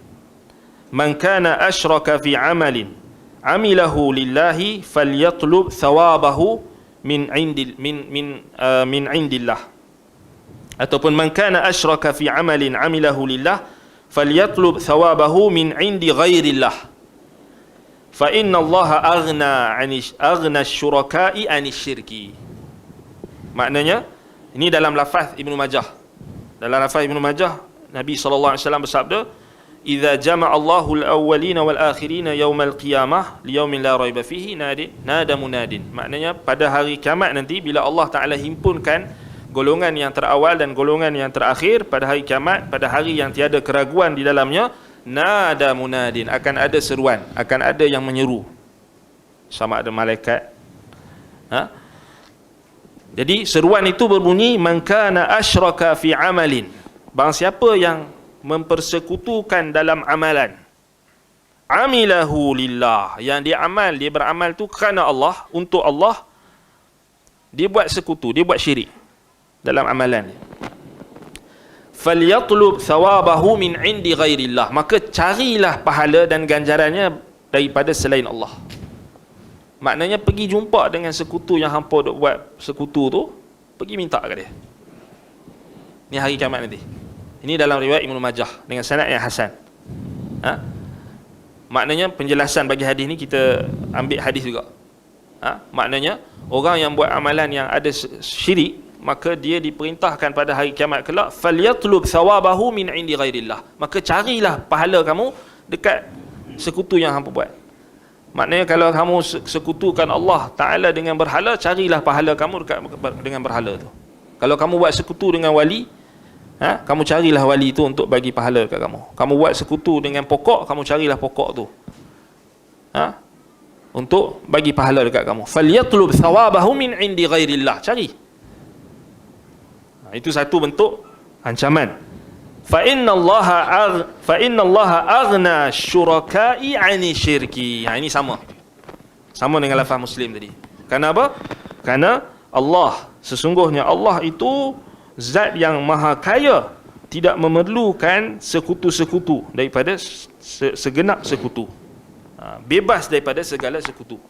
man kana asyraka fi amalin amilahu lillahi falyatlub thawabahu min indillah, ataupun man kana asyraka fi amalin amilahu lillah falyatlub thawabahu min indi ghairillah fa inna allaha aghna syuraka'i anisyirki. Maknanya ini dalam lafaz Ibnu Majah. Dalam lafaz Ibnu Majah, Nabi sallallahu alaihi wasallam bersabda, idza jama'a Allahu al-awwalina wal akhirina yaumal qiyamah liyaumin la raiba fihi nada munadin. Maknanya pada hari kiamat nanti, bila Allah Taala himpunkan golongan yang terawal dan golongan yang terakhir pada hari kiamat, pada hari yang tiada keraguan di dalamnya, nada munadin, akan ada seruan, akan ada yang menyeru, sama ada malaikat. Jadi seruan itu berbunyi, man kana asyraka fi amalin, barang siapa yang mempersekutukan dalam amalan, amilahu lillah, yang dia beramal tu kerana Allah, untuk Allah, dia buat sekutu, dia buat syirik dalam amalan, falyatlub thawabahu min indi ghairillah, maka carilah pahala dan ganjarannya daripada selain Allah. Maknanya pergi jumpa dengan sekutu yang hampa duk buat sekutu tu, pergi minta kat dia. Ni hari kiamat nanti. Ini dalam riwayat Ibnu Majah dengan sanad yang hasan. Maknanya penjelasan bagi hadis ni kita ambil hadis juga. Maknanya orang yang buat amalan yang ada syirik, maka dia diperintahkan pada hari kiamat kelak, falyatlub thawabahu min indi ghairillah, maka carilah pahala kamu dekat sekutu yang hampa buat. Maknanya kalau kamu sekutukan Allah Ta'ala dengan berhala, carilah pahala kamu dekat dengan berhala tu. Kalau kamu buat sekutu dengan wali, Kamu carilah wali itu untuk bagi pahala kat kamu. Kamu buat sekutu dengan pokok, kamu carilah pokok tu untuk bagi pahala dekat kamu. Falyatlub thawabahu min indi ghairillah. Cari. Itu satu bentuk ancaman. Fa inna Allah aghna syuraka'i 'ani syirki. Ini sama dengan lafaz Muslim tadi. Kenapa? Kerana Allah, sesungguhnya Allah itu zat yang maha kaya, tidak memerlukan sekutu-sekutu daripada segenap sekutu. Bebas daripada segala sekutu.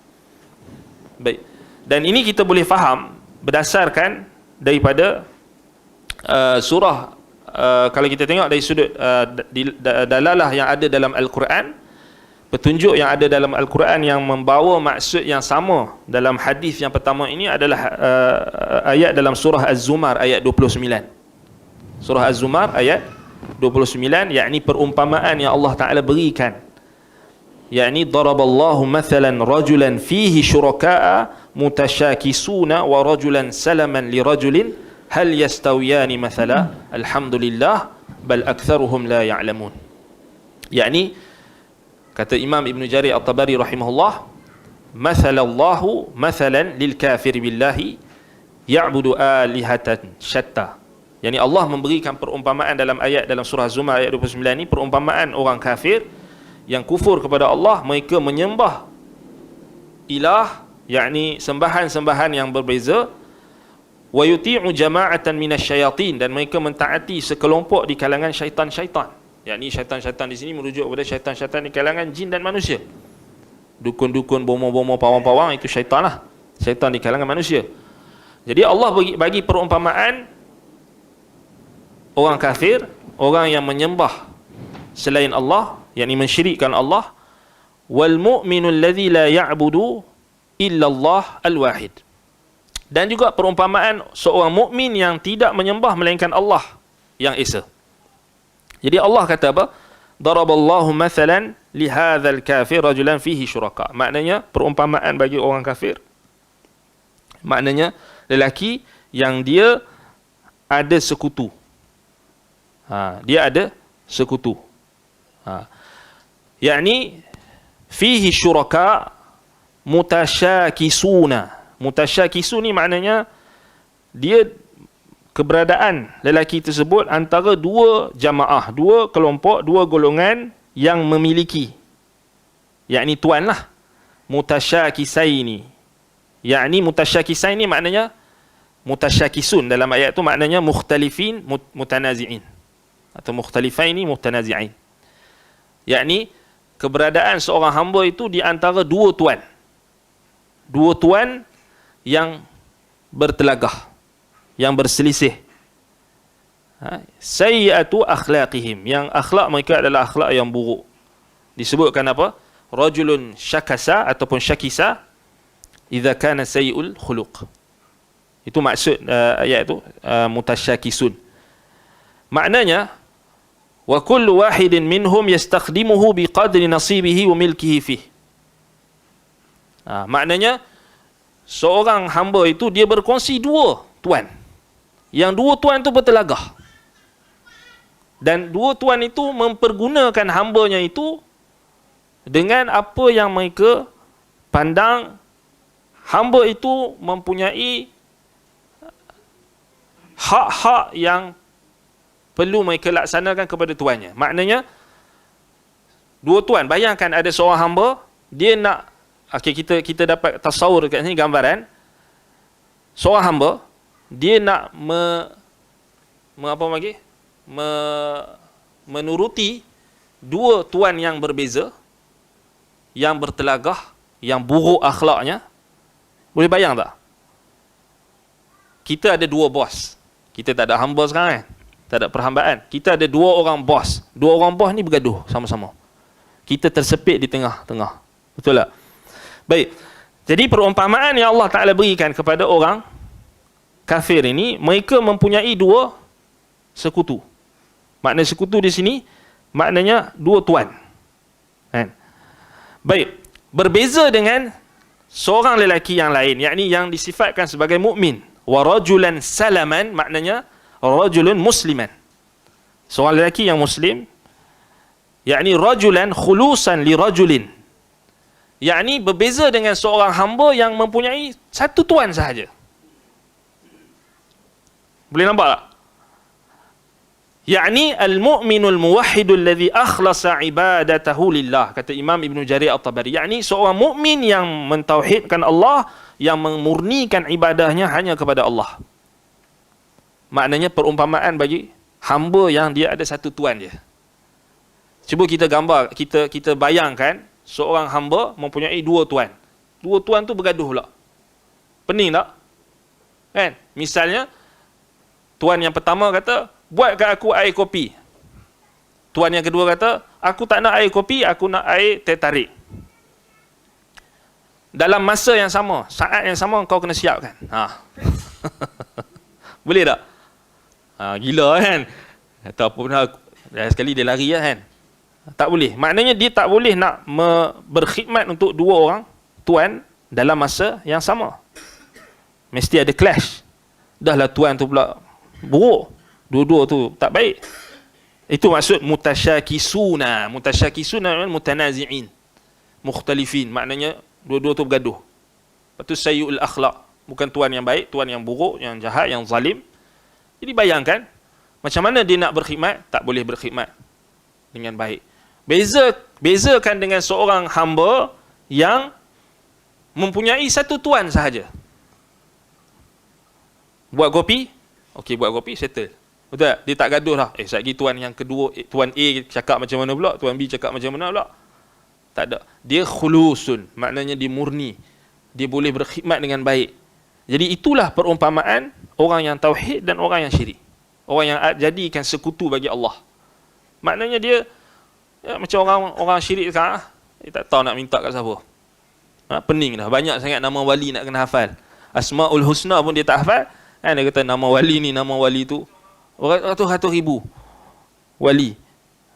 Baik. Dan ini kita boleh faham berdasarkan daripada surah, kalau kita tengok dari sudut dalalah yang ada dalam Al-Quran, petunjuk yang ada dalam Al-Quran yang membawa maksud yang sama dalam hadis yang pertama ini adalah ayat dalam surah Az-Zumar ayat 29. Surah Az-Zumar ayat 29, yakni perumpamaan yang Allah Ta'ala berikan, yakni daraballahu mathalan rajulan fihi syuraka'a mutasyakisuna wa rajulan salaman li rajulin hal yastawiyani mathala alhamdulillah bal aktharuhum la ya'lamun. Yakni kata Imam Ibn Jarir At-Tabari rahimahullah, mathalallahu mathalan lil kafir billahi ya'budu alihatan syatta. Yani Allah memberikan perumpamaan dalam ayat dalam surah Zumar ayat 29 ini, perumpamaan orang kafir yang kufur kepada Allah, mereka menyembah ilah, yakni sembahan-sembahan yang berbeza, wa yuti'u jama'atan minasyayatin, dan mereka mentaati sekelompok di kalangan syaitan-syaitan. Yakni syaitan-syaitan di sini merujuk kepada syaitan-syaitan di kalangan jin dan manusia. Dukun-dukun, bomo-bomo, pawang-pawang, itu syaitan lah. Syaitan di kalangan manusia. Jadi Allah bagi perumpamaan orang kafir, orang yang menyembah selain Allah, yakni mensyirikkan Allah, wal mu'minu alladhi la ya'budu illa Allah al-wahid. Dan juga perumpamaan seorang mukmin yang tidak menyembah melainkan Allah yang esa. Jadi Allah kata apa? Daraballahu mathalan li hadzal kafir rajulan fihi syuraka. Maknanya perumpamaan bagi orang kafir, maknanya lelaki yang dia ada sekutu. Dia ada sekutu. Yakni fihi syuraka mutasyakisuna. Mutasyakisun ni maknanya dia, keberadaan lelaki tersebut antara dua jamaah, dua kelompok, dua golongan yang memiliki, yakni tuan lah. Mutasyakisaini, yakni mutasyakisaini maknanya mutasyakisun dalam ayat tu maknanya mukhtalifin mutanazi'in atau mukhtalifaini mutanazi'in, yakni keberadaan seorang hamba itu di antara dua tuan yang bertelagah, yang berselisih. Sayyi'atu akhlaqihim, yang akhlak mereka adalah akhlak yang buruk. Disebutkan apa? Rajulun syakasa ataupun syakisa idza kana sayyi'ul khuluq. Itu maksud ayat itu, mutasyakisun. Maknanya wa kullu wahidin minhum yastakhdimuhu biqadri nasibihi wa milkihi fih. Maknanya seorang hamba itu dia berkongsi dua tuan. Yang dua tuan itu bertelagah. Dan dua tuan itu mempergunakan hambanya itu dengan apa yang mereka pandang hamba itu mempunyai hak-hak yang perlu mereka laksanakan kepada tuannya. Maknanya dua tuan, bayangkan ada seorang hamba, dia nak, kita dapat tasawur dekat sini gambaran. Seorang hamba dia nak menuruti dua tuan yang berbeza, yang bertelagah, yang buruk akhlaknya. Boleh bayang tak? Kita ada dua bos. Kita tak ada hamba sekarang kan? Tak ada perhambaan. Kita ada dua orang bos. Dua orang bos ni bergaduh sama-sama. Kita tersepit di tengah-tengah. Betul tak? Baik. Jadi perumpamaan yang Allah Ta'ala berikan kepada orang kafir ini, mereka mempunyai dua sekutu. Makna sekutu di sini maknanya dua tuan. Kan? Baik. Berbeza dengan seorang lelaki yang lain, yakni yang disifatkan sebagai mukmin. Wa rajulan salaman, maknanya rajulun musliman. Seorang lelaki yang muslim, yakni rajulan khulusan li rajulin, yakni berbeza dengan seorang hamba yang mempunyai satu tuan sahaja. Boleh nampak tak? Yakni al-mu'minul muwahhidul ladzi akhlasa ibadatahu lillah, kata Imam Ibn Jarir At-Tabari. Yakni seorang mukmin yang mentauhidkan Allah, yang memurnikan ibadahnya hanya kepada Allah. Maknanya perumpamaan bagi hamba yang dia ada satu tuan dia. Cuba kita gambar, kita bayangkan seorang hamba mempunyai dua tuan. Dua tuan tu bergaduh pula. Pening tak? Kan? Misalnya tuan yang pertama kata, buatkan aku air kopi. Tuan yang kedua kata, aku tak nak air kopi, aku nak air teh tarik. Dalam masa yang sama, saat yang sama, kau kena siapkan. Boleh tak? Gila kan? Atau apa pernah, sekali dia lari kan? Tak boleh. Maknanya dia tak boleh nak berkhidmat untuk dua orang tuan dalam masa yang sama. Mesti ada clash. Dahlah tuan tu pula buruk, dua-dua tu tak baik. Itu maksud mutasyakisuna. Mutasyakisuna maknanya mutanazi'in, mukhtalifin, maknanya dua-dua tu bergaduh. Lepas tu sayyul akhlaq, bukan tuan yang baik, tuan yang buruk, yang jahat, yang zalim. Jadi bayangkan macam mana dia nak berkhidmat, tak boleh berkhidmat dengan baik. Bezakan dengan seorang hamba yang mempunyai satu tuan sahaja. Buat kopi, okey, buat kopi, settle. Betul tak? Dia tak gaduh lah. Sekejap lagi tuan yang kedua, tuan A cakap macam mana pula, tuan B cakap macam mana pula. Tak ada. Dia khulusun, maknanya dia murni. Dia boleh berkhidmat dengan baik. Jadi itulah perumpamaan orang yang tauhid dan orang yang syirik. Orang yang jadikan sekutu bagi Allah. Maknanya dia macam orang syirik sekarang, dia tak tahu nak minta kat siapa. Pening dah. Banyak sangat nama wali nak kena hafal. Asmaul Husna pun dia tak hafal. Dia kata nama wali ni, nama wali tu. Ratus ribu wali.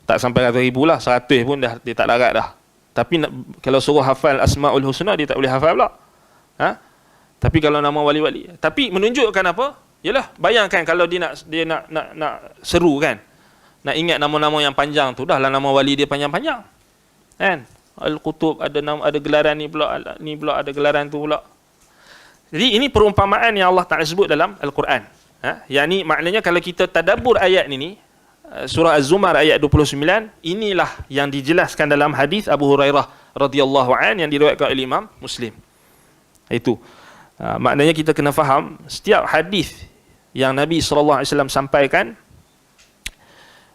Tak sampai 100,000 lah, 100 pun dah dia tak larat dah. Tapi kalau suruh hafal Asmaul Husna, dia tak boleh hafal pula. Tapi kalau nama wali-wali, tapi menunjukkan apa? Yalah, bayangkan kalau dia nak seru kan. Nak ingat nama-nama yang panjang tu, dah lah nama wali dia panjang-panjang. Kan? Al-Qutub ada nama, ada gelaran ni pula ada gelaran tu pula. Jadi ini perumpamaan yang Allah Ta'ala sebut dalam Al-Quran. Yang ni maknanya kalau kita tadabbur ayat ni, surah Az-Zumar ayat 29, inilah yang dijelaskan dalam hadis Abu Hurairah radhiyallahu an yang diriwayatkan oleh Imam Muslim. Itu. Maknanya kita kena faham setiap hadis yang Nabi SAW sampaikan,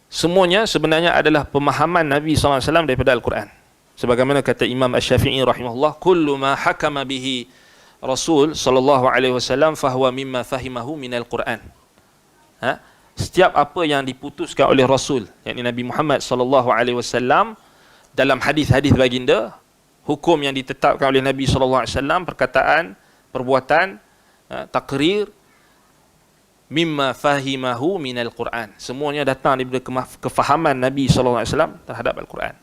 semuanya sebenarnya adalah pemahaman Nabi SAW daripada Al-Quran. Sebagaimana kata Imam Asy-Syafi'i rahimahullah, kullu ma hakama bihi Rasul sallallahu alaihi wasallam fahuwa mimma fahimahu minal Quran. Setiap apa yang diputuskan oleh Rasul, yakni Nabi Muhammad sallallahu alaihi wasallam dalam hadis-hadis baginda, hukum yang ditetapkan oleh Nabi sallallahu alaihi wasallam, perkataan, perbuatan, takrir, mimma fahimahu minal Quran. Semuanya datang daripada kefahaman Nabi sallallahu alaihi wasallam terhadap Al-Quran.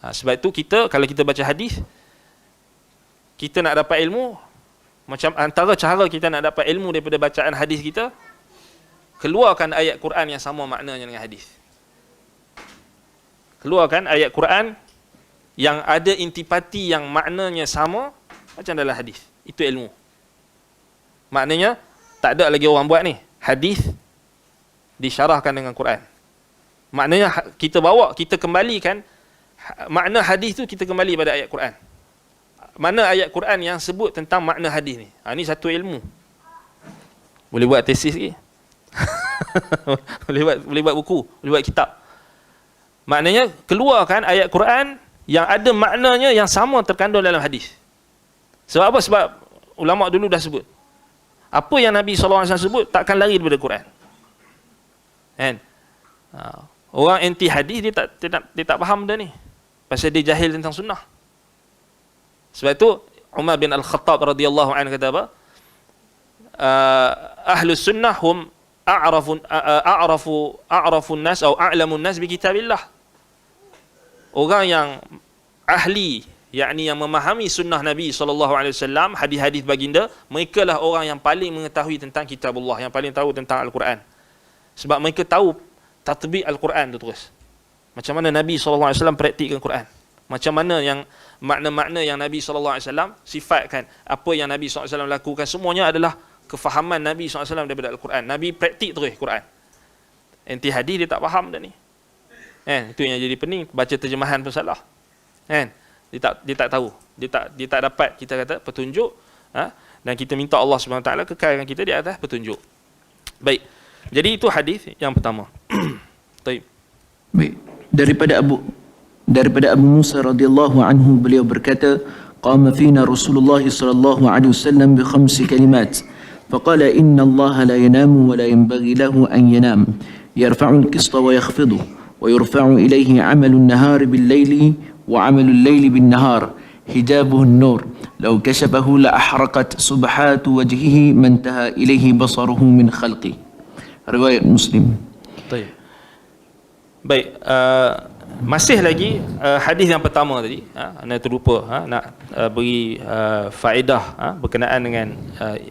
Sebab itu kalau kita baca hadis, kita nak dapat ilmu, macam antara cara kita nak dapat ilmu daripada bacaan hadis kita, keluarkan ayat Quran yang sama maknanya dengan hadis. Keluarkan ayat Quran yang ada intipati yang maknanya sama macam dalam hadis. Itu ilmu. Maknanya tak ada lagi orang buat ni. Hadis disyarahkan dengan Quran. Maknanya kita kembalikan makna hadis tu, kita kembali pada ayat Quran. Mana ayat Quran yang sebut tentang makna hadis ni? Ni satu ilmu. Boleh buat tesis lagi. boleh buat buku, boleh buat kitab. Maknanya keluarkan ayat Quran yang ada maknanya yang sama terkandung dalam hadis. Sebab apa? Sebab ulama dulu dah sebut. Apa yang Nabi SAW sebut takkan lari daripada Quran. Kan? Orang anti hadis dia tak faham benda ni. Pasal dia jahil tentang sunnah. Sebab itu Umar bin Al-Khattab radhiyallahu anhu kata apa? Ahlus sunnah hum a'rafun nas atau a'lamun nas bi kitabillah. Orang yang ahli, yakni yang memahami sunnah Nabi SAW, hadis-hadis baginda, mereka lah orang yang paling mengetahui tentang kitabullah, yang paling tahu tentang Al-Quran. Sebab mereka tahu tatbiq Al-Quran tu terus. Macam mana Nabi SAW praktikkan Quran. Macam mana yang makna-makna yang Nabi SAW sifatkan, apa yang Nabi SAW lakukan, semuanya adalah kefahaman Nabi SAW daripada Al-Quran. Nabi praktik terus Quran. Enti hadis dia tak faham dah ni. Itu yang jadi pening, baca terjemahan pun salah. Dia tak tahu. Dia tak dapat, kita kata, petunjuk. Dan kita minta Allah SWT kekalkan kita di atas petunjuk. Baik. Jadi itu hadis yang pertama. Baik. Baik. Daripada Abu Musa radhiyallahu anhu, beliau berkata, qama fina Rasulullah sallallahu alaihi wasallam bi khamsi kalimat. فقال إن الله لا ينام ولا ينبغي له أن ينام يرفع القسط ويخفضه ويرفع إليه عمل النهار بالليل وعمل الليل بالنهار حجابه النور لو كشفه لأحرقت سبحات وجهه ما انتهى إليه بصره من خلقه. رواية مسلم. Baik, masih lagi hadis yang pertama tadi, anda terlupa nak beri faedah berkenaan dengan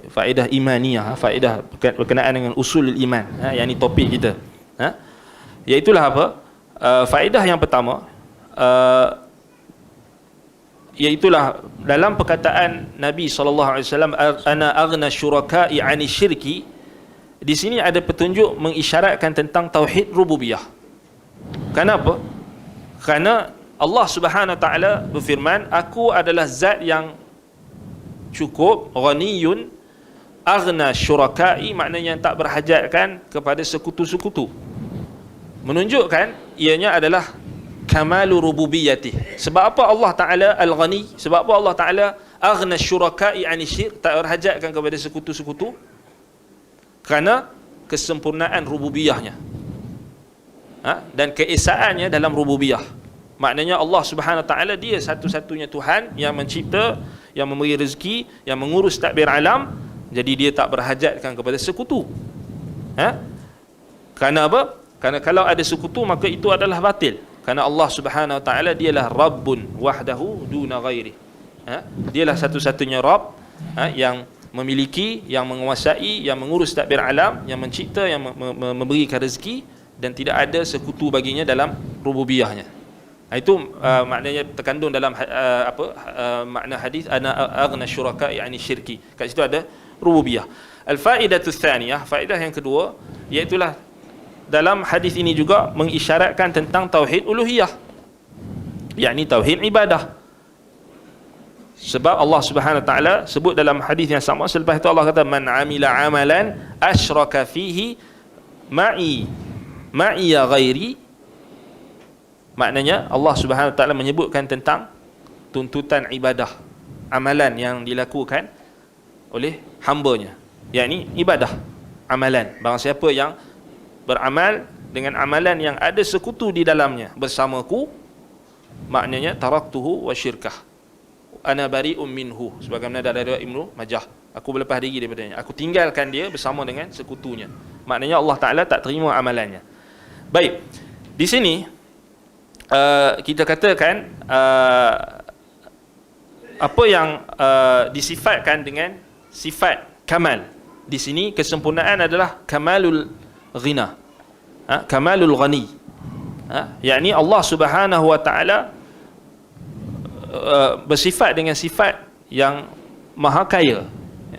faedah imaniyah, faedah berkenaan dengan usul iman, yang ini topik kita, iaitulah apa? Faedah yang pertama, iaitulah dalam perkataan Nabi SAW, ana aghna syuraka'i 'ani syirki. Di sini ada petunjuk mengisyaratkan tentang tauhid rububiyah. Kenapa? Kerana Allah Subhanahu Wa Taala berfirman, aku adalah zat yang cukup, ghaniyun, aghna syuraka'i, maknanya yang tak berhajatkan kepada sekutu-sekutu. Menunjukkan ianya adalah kamalu rububiyyatih. Sebab apa Allah Taala al-ghani? Sebab apa Allah Taala aghna syuraka'i 'ani syirk, tak berhajatkan kepada sekutu-sekutu? Kerana kesempurnaan rububiyahnya, dan keesaannya dalam rububiyah. Maknanya Allah Subhanahu Wa Taala dia satu-satunya Tuhan yang mencipta, yang memberi rezeki, yang mengurus tadbir alam. Jadi dia tak berhajatkan kepada sekutu. Kerana apa? Kerana kalau ada sekutu maka itu adalah batil. Kerana Allah Subhanahu Wa Taala dialah Rabbun wahdahu duna ghairi. Dialah satu-satunya Rabb yang memiliki, yang menguasai, yang mengurus tadbir alam, yang mencipta, yang memberikan rezeki, dan tidak ada sekutu baginya dalam rububiyahnya. Itu maknanya terkandung dalam makna hadis ana aghna syuraka yani syirki. Kat situ ada rububiyah. Al-faidatu tsaniyah, faedah yang kedua, iaitulah dalam hadis ini juga mengisyaratkan tentang tauhid uluhiyah, yakni tauhid ibadah. Sebab Allah Subhanahu Wa Taala sebut dalam hadis yang sama, selepas itu Allah kata man amila amalan asyraka fihi ma'iya ghairi. Maknanya Allah Subhanahu Wa Taala menyebutkan tentang tuntutan ibadah, amalan yang dilakukan oleh hamba-Nya, yakni ibadah, amalan. Barang siapa yang beramal dengan amalan yang ada sekutu di dalamnya bersamaku, maknanya taraktuhu wa syirkah, ana bari'um minhu, sebagaimana dari riwayat Ibnu Majah, aku berlepas diri daripadanya, aku tinggalkan dia bersama dengan sekutunya. Maknanya Allah Taala tak terima amalannya. Baik, di sini kita katakan apa yang disifatkan dengan sifat kamal. Di sini kesempurnaan adalah kamalul ghina, kamalul ghani, yakni Allah Subhanahu Wa Taala bersifat dengan sifat yang maha kaya,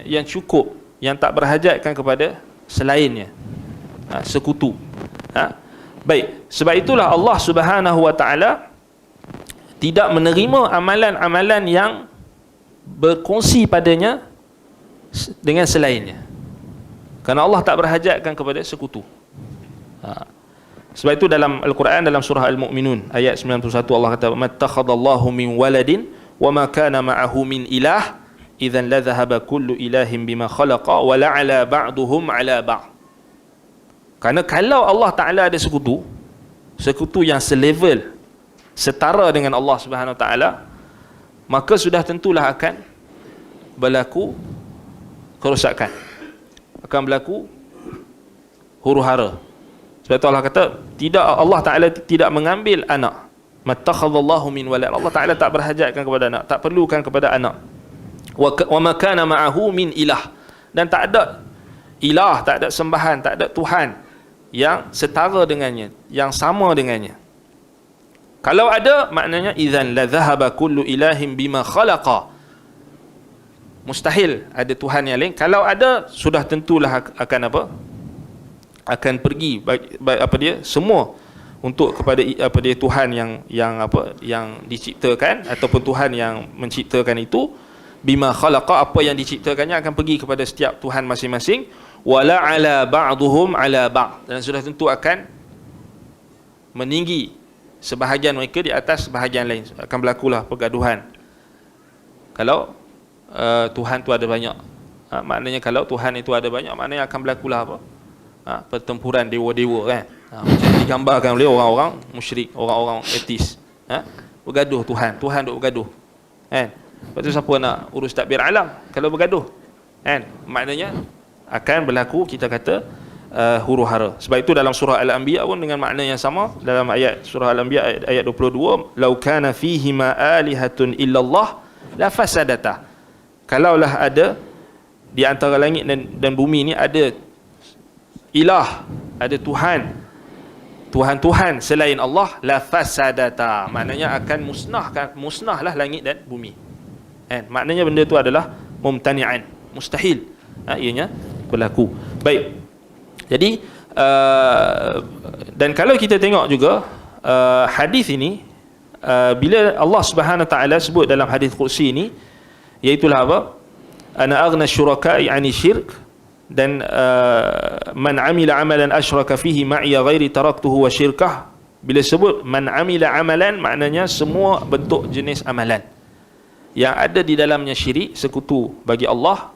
yang cukup, yang tak berhajatkan kepada selainnya, sekutu. Baik, sebab itulah Allah Subhanahu Wa Taala tidak menerima amalan-amalan yang berkongsi padanya dengan selainnya, kerana Allah tak berhajatkan kepada sekutu. Sebab itu dalam Al-Quran, dalam surah Al-Mu'minun ayat 91, Allah kata mattakhadallahu min waladin wa ma kana ma'ahu min ilah idzan la dhahaba kullu ilahin bima khalaqa wa la'ala ba'duhum 'ala ba'd. Kerana kalau Allah Ta'ala ada sekutu, sekutu yang selevel, setara dengan Allah Subhanahu Wa Ta'ala, maka sudah tentulah akan berlaku kerosakan, akan berlaku huru-hara. Sebab itu Allah kata, tidak, Allah Ta'ala tidak mengambil anak. Mattakhadallahu min walad. Allah Ta'ala tak berhajatkan kepada anak, tak perlukan kepada anak. Wa ma kana ma'ahu min ilah. Dan tak ada ilah, tak ada sembahan, tak ada Tuhan yang setara dengannya, yang sama dengannya. Kalau ada, maknanya idzan la dhahaba kullu ilahin bima khalaqa. Mustahil ada Tuhan yang lain. Kalau ada, sudah tentulah akan apa? Akan pergi semua untuk kepada Tuhan yang diciptakan, ataupun Tuhan yang menciptakan itu. Bima khalaqa, apa yang diciptakannya akan pergi kepada setiap Tuhan masing-masing. Wala ala ba'duhum ala ba', dan sudah tentu akan meninggi sebahagian mereka di atas sebahagian lain. Akan berlakulah pergaduhan kalau Tuhan tu ada banyak. Maknanya kalau Tuhan itu ada banyak, maknanya akan berlakulah apa? Pertempuran dewa-dewa kan. Macam digambarkan oleh orang-orang musyrik, orang-orang etis. Bergaduh Tuhan duk bergaduh. Kan? Lepas tu siapa nak urus takbir alam kalau bergaduh? Kan? Maknanya akan berlaku, kita kata, huru-hara. Sebab itu dalam surah Al-Anbiya pun dengan makna yang sama. Dalam ayat surah Al-Anbiya ayat 22, "Lau kana fihi ma alihatun illallah la fasadata." Kalaulah ada di antara langit dan bumi ni ada ilah, ada Tuhan selain Allah, la fasadata, maknanya akan musnahlah langit dan bumi. Maknanya benda tu adalah mumtani'an, mustahil ianya berlaku. Baik. Jadi dan kalau kita tengok juga hadis ini, bila Allah Subhanahu Wa Taala sebut dalam hadis qudsi ini, iaitulah apa? Ana aghna syuraka'i 'ani syirk, dan man 'amila 'amalan asyraka fihi ma'iya ghairi taraktuhu wa syirkah. Bila sebut man 'amila 'amalan, maknanya semua bentuk jenis amalan yang ada di dalamnya syirik, sekutu bagi Allah,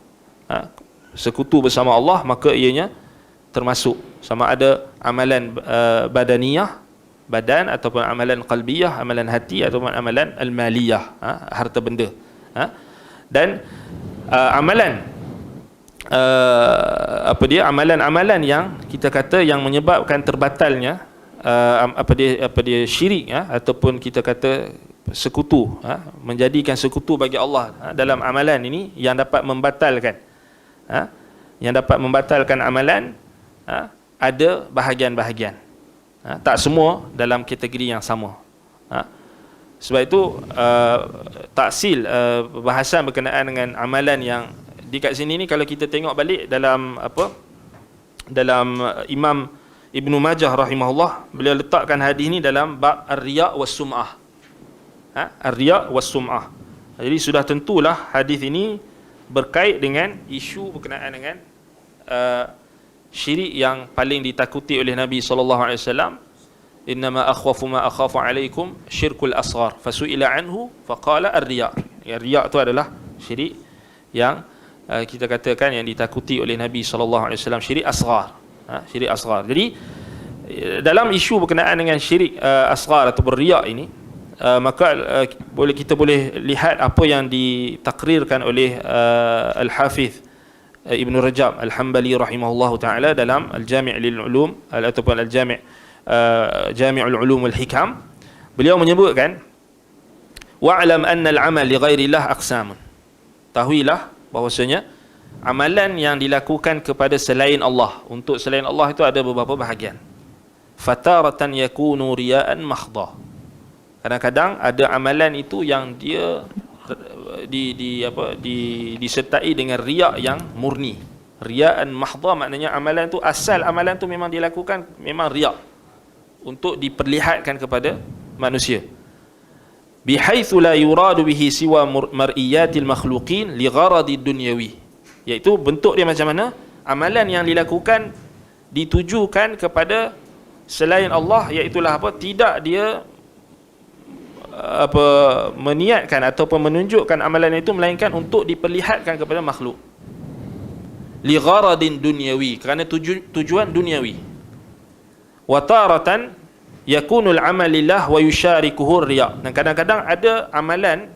sekutu bersama Allah, maka ianya termasuk, sama ada amalan badaniyah, badan, ataupun amalan qalbiyah, amalan hati, ataupun amalan al-maliyah, harta benda. Dan amalan amalan-amalan yang kita kata yang menyebabkan terbatalnya syirik, ataupun kita kata sekutu, menjadikan sekutu bagi Allah dalam amalan ini, yang dapat membatalkan amalan, ada bahagian-bahagian, tak semua dalam kategori yang sama. Sebab itu taksil bahasan berkenaan dengan amalan yang di kat sini ni, kalau kita tengok balik dalam Imam Ibnu Majah rahimahullah, beliau letakkan hadis ni dalam bab ar-riya' was sum'ah. Ar-riya' was sum'ah. Jadi sudah tentulah hadis ini berkait dengan isu berkenaan dengan syirik yang paling ditakuti oleh Nabi SAW. Innama akhwafu ma akhafu alaikum syirkul asghar fasu'ila anhu faqala ar-riya'. Riya' itu adalah syirik yang kita katakan yang ditakuti oleh Nabi SAW, syirik asghar. Syirik asghar. Jadi dalam isu berkenaan dengan syirik asghar atau riya' ini, maka kita boleh lihat apa yang ditakrirkan oleh Al-Hafiz Ibn Rajab Al-Hambali rahimahullahu ta'ala dalam Al-Jami' lil-Ulum ataupun Al-Jami' Jami'ul Ulum wal-Hikam. Beliau menyebutkan, wa'lam anna al-amal li ghairillah aqsamun. Tahuilah bahwasanya amalan yang dilakukan kepada selain Allah, untuk selain Allah itu ada beberapa bahagian. Fataratan yakunu riya'an mahdha. Kadang-kadang ada amalan itu yang dia disertai dengan riya' yang murni. Riya'an mahdha maknanya amalan tu, asal amalan tu memang dilakukan memang riya', untuk diperlihatkan kepada manusia. Bihaitsu la yuradu bihi siwa mar'iyatil makhluqin li gharadi dunyawi. Iaitu bentuk dia macam mana? Amalan yang dilakukan ditujukan kepada selain Allah, iaitulah apa? Tidak dia meniatkan ataupun menunjukkan amalan itu, melainkan untuk diperlihatkan kepada makhluk. Li gharadin dunyawi, kerana tujuan duniawi. Wa taratan yakunul amal lillah wa yusyarikuhu riya'. Dan kadang-kadang ada amalan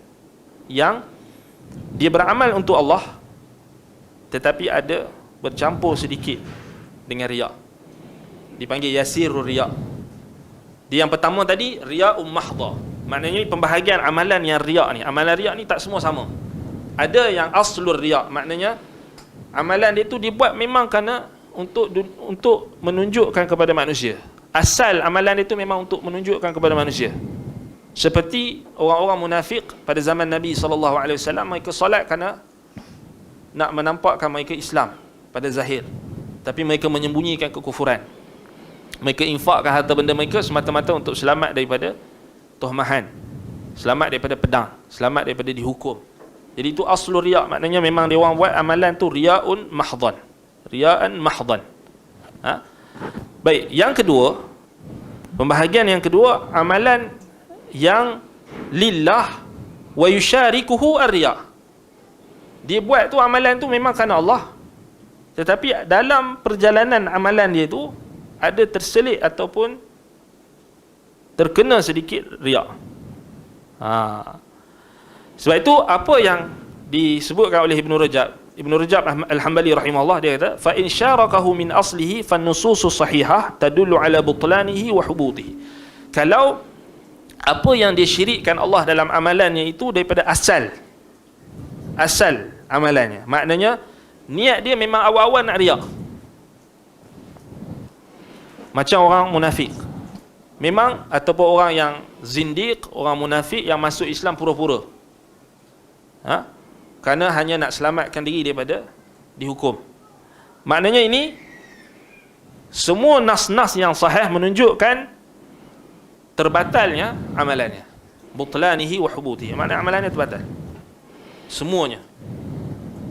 yang dia beramal untuk Allah, tetapi ada bercampur sedikit dengan riya'. Dipanggil yasirur riya'. Dia yang pertama tadi riya'um mahdha. Maknanya pembahagian amalan yang riya' ni, amalan riya' ni tak semua sama. Ada yang aslur riya', maknanya amalan dia tu dibuat memang kerana untuk menunjukkan kepada manusia. Asal amalan itu memang untuk menunjukkan kepada manusia. Seperti orang-orang munafik pada zaman Nabi SAW, mereka solat kerana nak menampakkan mereka Islam pada zahir, tapi mereka menyembunyikan kekufuran. Mereka infakkan harta benda mereka semata-mata untuk selamat daripada tuhmahan, selamat daripada pedang, selamat daripada dihukum. Jadi itu aslu riya', maknanya memang dia orang buat amalan tu riya'un mahdhan. Riya'an mahdhan. Baik, yang kedua, pembahagian yang kedua, amalan yang lillah wa yusyarikuhu ar-riya'. Dia buat tu amalan tu memang kerana Allah, tetapi dalam perjalanan amalan dia tu ada terselit ataupun terkena sedikit riya'. Sebab itu apa yang disebutkan oleh Ibn Rajab Al-Hambali rahimahullah, dia kata fa in syarakahu min aslihi fan nususus sahihah tadullu ala butlanihi wa hubutihi. Kalau apa yang dia syirikkan Allah dalam amalannya itu daripada asal amalannya, maknanya niat dia memang awal-awal nak riya', macam orang munafik memang, ataupun orang yang zindiq, orang munafik yang masuk Islam pura-pura, kerana hanya nak selamatkan diri daripada dihukum. Maknanya ini semua nas-nas yang sahih menunjukkan terbatalnya amalannya, butlanihi wa hubutihi, maknanya amalannya terbatal semuanya,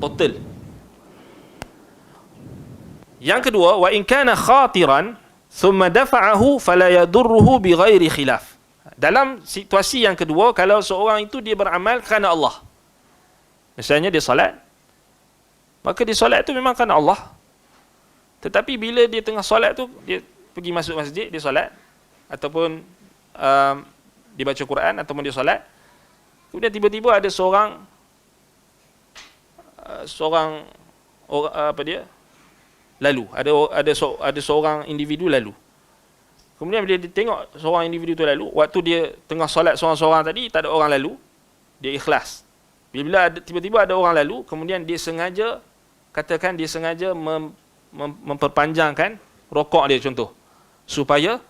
total. Yang kedua, wa in kana khatiran thumma dafa'ahu fala yadurruhu bighairi khilaf. Dalam situasi yang kedua, kalau seorang itu dia beramal kerana Allah, misalnya dia solat, maka dia solat tu memang kerana Allah, tetapi bila dia tengah solat tu, dia pergi masuk masjid, dia solat, ataupun dia baca Quran, ataupun dia solat, kemudian tiba-tiba ada seorang lalu, ada seorang individu lalu. Kemudian bila dia tengok seorang individu tu lalu, waktu dia tengah solat seorang-seorang tadi, tak ada orang lalu, dia ikhlas. Bila tiba-tiba ada orang lalu, kemudian dia sengaja, katakan dia sengaja memperpanjangkan rokok dia contoh, supaya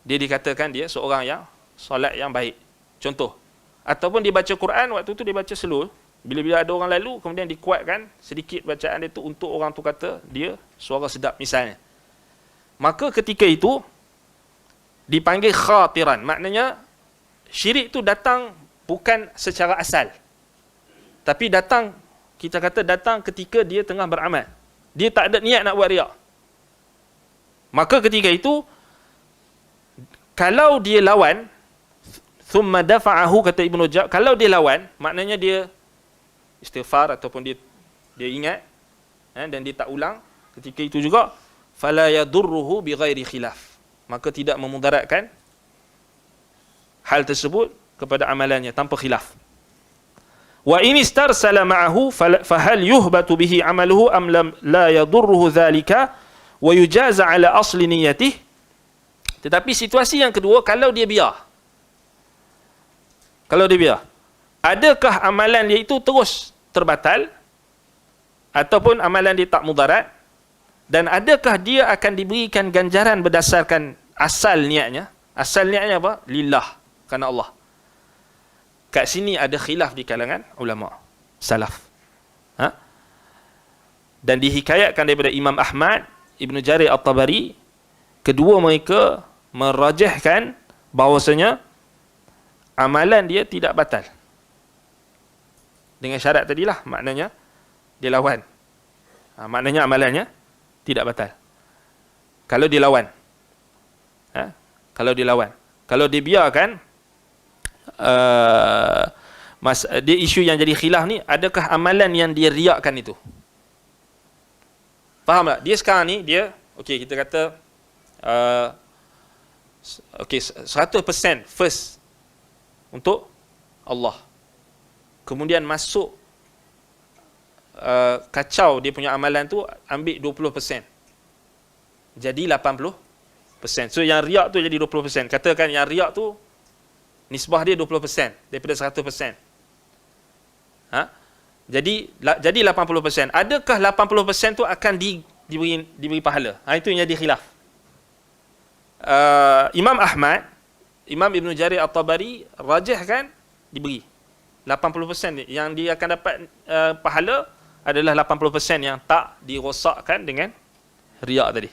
dia dikatakan dia seorang yang solat yang baik contoh. Ataupun dia baca Quran, waktu tu dia baca slow, bila ada orang lalu, kemudian dikuatkan sedikit bacaan dia tu untuk orang tu kata dia suara sedap misalnya. Maka ketika itu dipanggil khatiran, maknanya syirik tu datang bukan secara asal, tapi datang, kita kata datang ketika dia tengah beramal, dia tak ada niat nak buat riya'. Maka ketika itu kalau dia lawan, thumma dafa'ahu, kata Ibn Rajab, kalau dia lawan, maknanya dia istighfar ataupun dia ingat, dan dia tak ulang ketika itu juga, fala yadurruhu bighairi khilaf, maka tidak memudaratkan hal tersebut kepada amalannya tanpa khilaf. Wa in istarsala ma'ahu fahal yuhbatu bihi amaluhu am la yadurruhu dhalika wa yujaza ala asli niyyatih. Tetapi situasi yang kedua, kalau dia biar, adakah amalan dia itu terus terbatal ataupun amalan dia tak mudarat, dan adakah dia akan diberikan ganjaran berdasarkan asal niatnya? Asal niatnya apa? Lillah, kerana Allah. Kat sini ada khilaf di kalangan ulama salaf. Dan dihikayatkan daripada Imam Ahmad, Ibn Jarir At-Tabari, kedua mereka merajihkan bahawasanya amalan dia tidak batal. Dengan syarat tadilah, maknanya dia lawan. Maknanya amalannya tidak batal. Kalau dia lawan. Kalau dia biarkan, dia isu yang jadi khilaf ni, adakah amalan yang dia riakkan itu? Faham tak? Dia sekarang ni, dia, okey, kita kata, 100% first untuk Allah. Kemudian masuk kacau dia punya amalan tu, ambil 20%. Jadi 80%. So yang riak tu jadi 20%. Katakan yang riak tu nisbah dia 20% daripada 100%. Jadi 80%. Adakah 80% tu akan diberi pahala. Itu yang jadi khilaf. Imam Ahmad, Imam Ibn Jarir At-Tabari rajahkan diberi 80% yang dia akan dapat pahala adalah 80% yang tak dirosakkan dengan riak tadi.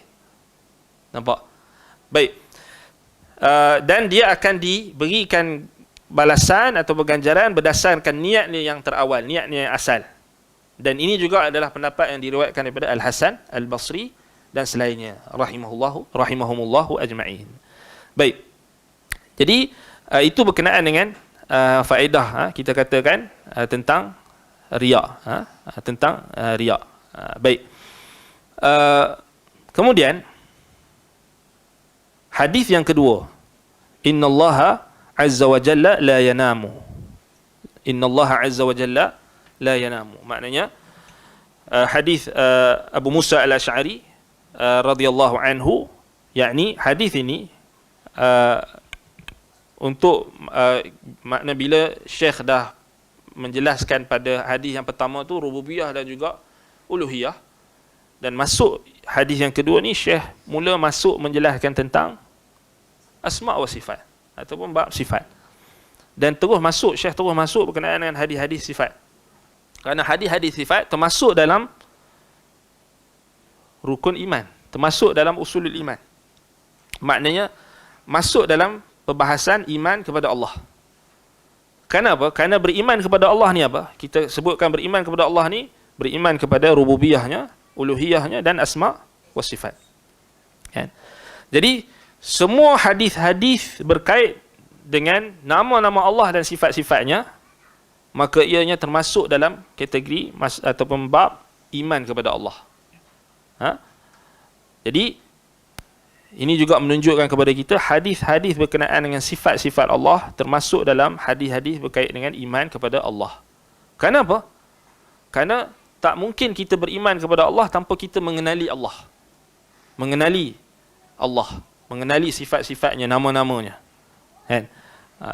Nampak? Baik. Dan dia akan diberikan balasan atau ganjaran berdasarkan niatnya yang terawal, niatnya yang asal. Dan ini juga adalah pendapat yang diriwayatkan daripada Al-Hasan Al-Basri dan selainnya rahimahumullahu ajma'in. Baik. Jadi itu berkenaan dengan faedah kita katakan tentang riak, tentang riak. Baik. Kemudian hadis yang kedua, innallaha azza wa jalla la yanamu. Innallaha azza wa jalla la yanamu. Maknanya hadis Abu Musa Al-Asy'ari radhiyallahu anhu, yakni hadis ini untuk makna bila Syekh dah menjelaskan pada hadis yang pertama tu rububiyah dan juga uluhiyah, dan masuk hadis yang kedua ni Syekh mula masuk menjelaskan tentang asma wa sifat ataupun bab sifat, dan Syekh terus masuk berkenaan dengan hadis-hadis sifat, kerana hadis-hadis sifat termasuk dalam rukun iman, termasuk dalam usulul iman. Maknanya masuk dalam perbahasan iman kepada Allah. Kenapa? Kerana beriman kepada Allah ni apa? Kita sebutkan beriman kepada Allah ni, beriman kepada rububiyahnya, uluhiyahnya dan asma wa sifat. Kan? Jadi semua hadis-hadis berkait dengan nama-nama Allah dan sifat-sifatnya, maka ianya termasuk dalam kategori ataupun bab iman kepada Allah. Jadi ini juga menunjukkan kepada kita hadis-hadis berkenaan dengan sifat-sifat Allah termasuk dalam hadis-hadis berkait dengan iman kepada Allah. Kenapa? Kerana tak mungkin kita beriman kepada Allah tanpa kita mengenali Allah. Mengenali Allah, mengenali sifat-sifatnya, nama-namanya. Kan?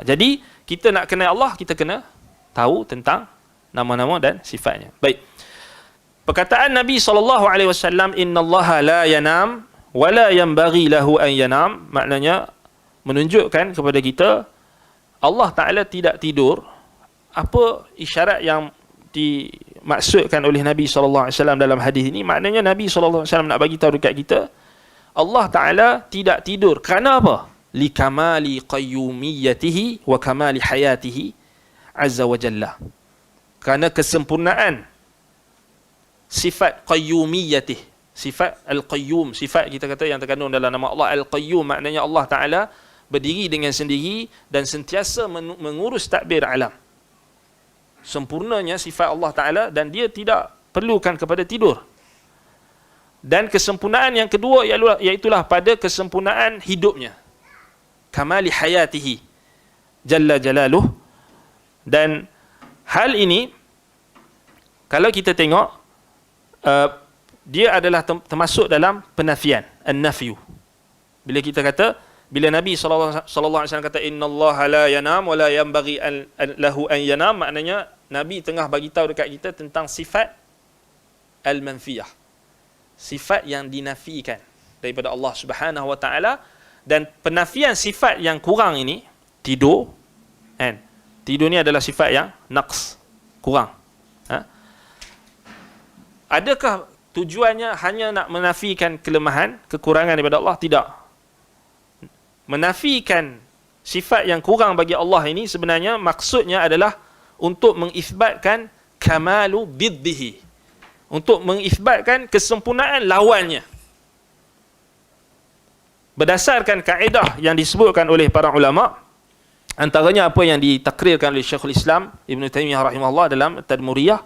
Jadi kita nak kenal Allah, kita kena tahu tentang nama-nama dan sifatnya. Baik. Perkataan Nabi SAW, innallaha la yanam wala yanbaghi lahu an yanam, maknanya menunjukkan kepada kita Allah Ta'ala tidak tidur. Apa isyarat yang dimaksudkan oleh Nabi SAW dalam hadis ini? Maknanya Nabi SAW nak bagi tahu dekat kita Allah Ta'ala tidak tidur. Kerana apa? Likamali qayyumiyatihi wa kamali hayatihi azza wa jalla. Kerana kesempurnaan sifat qayyumiyatih, sifat Al-Qayyum, sifat kita kata yang terkandung dalam nama Allah Al-Qayyum, maknanya Allah Ta'ala berdiri dengan sendiri dan sentiasa mengurus tadbir alam. Sempurnanya sifat Allah Ta'ala dan dia tidak perlukan kepada tidur. Dan kesempurnaan yang kedua iaitulah pada kesempurnaan hidupnya, kamali hayatihi jalla jalaluh. Dan hal ini kalau kita tengok dia adalah termasuk dalam penafian, an-nafyu. Bila kita kata, bila Nabi SAW kata innallaha la yanam wa la yanbaghi lahu an yanam, maknanya Nabi tengah bagi tahu dekat kita tentang sifat al-manfiyah, sifat yang dinafikan daripada Allah Subhanahu wa taala. Dan penafian sifat yang kurang ini, tidur, kan? Tidur ni adalah sifat yang naqs, kurang. Adakah tujuannya hanya nak menafikan kelemahan, kekurangan daripada Allah? Tidak. Menafikan sifat yang kurang bagi Allah ini sebenarnya maksudnya adalah untuk mengisbatkan kamalu biddihi, untuk mengisbatkan kesempurnaan lawannya. Berdasarkan kaedah yang disebutkan oleh para ulama, antaranya apa yang ditakrirkan oleh Syekhul Islam Ibn Taymiyah rahimahullah dalam Tadmuriyah,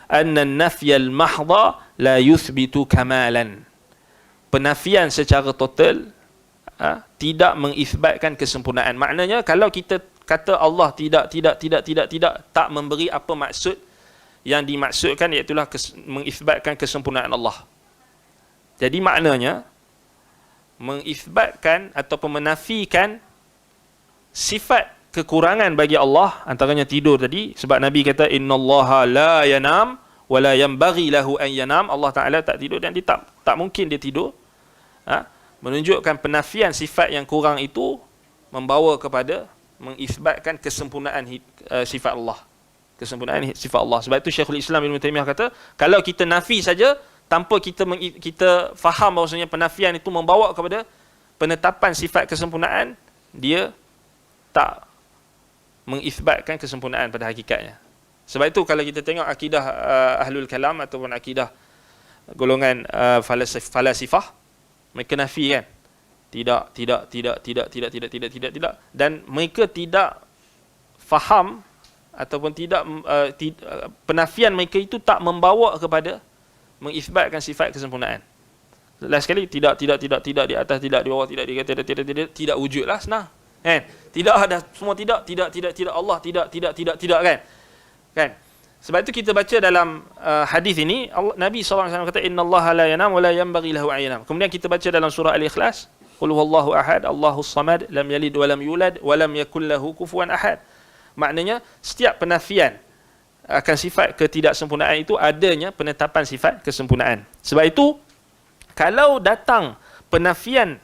anna an-nafyal mahdha la yuthbitu kamalan. Penafian secara total tidak mengisbatkan kesempurnaan. Maknanya kalau kita kata Allah tidak tak memberi apa maksud yang dimaksudkan, iaitu mengisbatkan kesempurnaan Allah. Jadi maknanya mengisbatkan ataupun menafikan sifat kekurangan bagi Allah, antaranya tidur tadi, sebab Nabi kata innallaha la yanam wala yanbaghi lahu an yanam, Allah Taala tak tidur dan dia tak mungkin dia tidur. Menunjukkan penafian sifat yang kurang itu membawa kepada mengisbatkan kesempurnaan sifat Allah. Kesempurnaan sifat Allah. Sebab itu Syekhul Islam Ibn Taimiyah kata, kalau kita nafi saja tanpa kita faham bahawasanya penafian itu membawa kepada penetapan sifat kesempurnaan, dia tak mengisbatkan kesempurnaan pada hakikatnya. Sebab itu kalau kita tengok akidah Ahlul Kalam ataupun akidah golongan falasifah, mereka nafi kan? Tidak, dan mereka tidak faham ataupun penafian mereka itu tak membawa kepada mengisbatkan sifat kesempurnaan. Last sekali, tidak di atas, tidak di bawah, tidak di atas, tidak wujudlah senang. Kan? Tidak ada, semua tidak Allah, tidak kan? Sebab itu kita baca dalam hadis ini, Nabi SAW kata, Inna Allah la yanam wa la yanbaghi lahu an yanam. Kemudian kita baca dalam surah Al-Ikhlas, Qul huwallahu ahad, Allahus samad, lam yalid wa lam yulad, wa lam yakul lahu kufuwan ahad. Maknanya, setiap penafian akan sifat ketidaksempurnaan itu adanya penetapan sifat kesempurnaan. Sebab itu, kalau datang penafian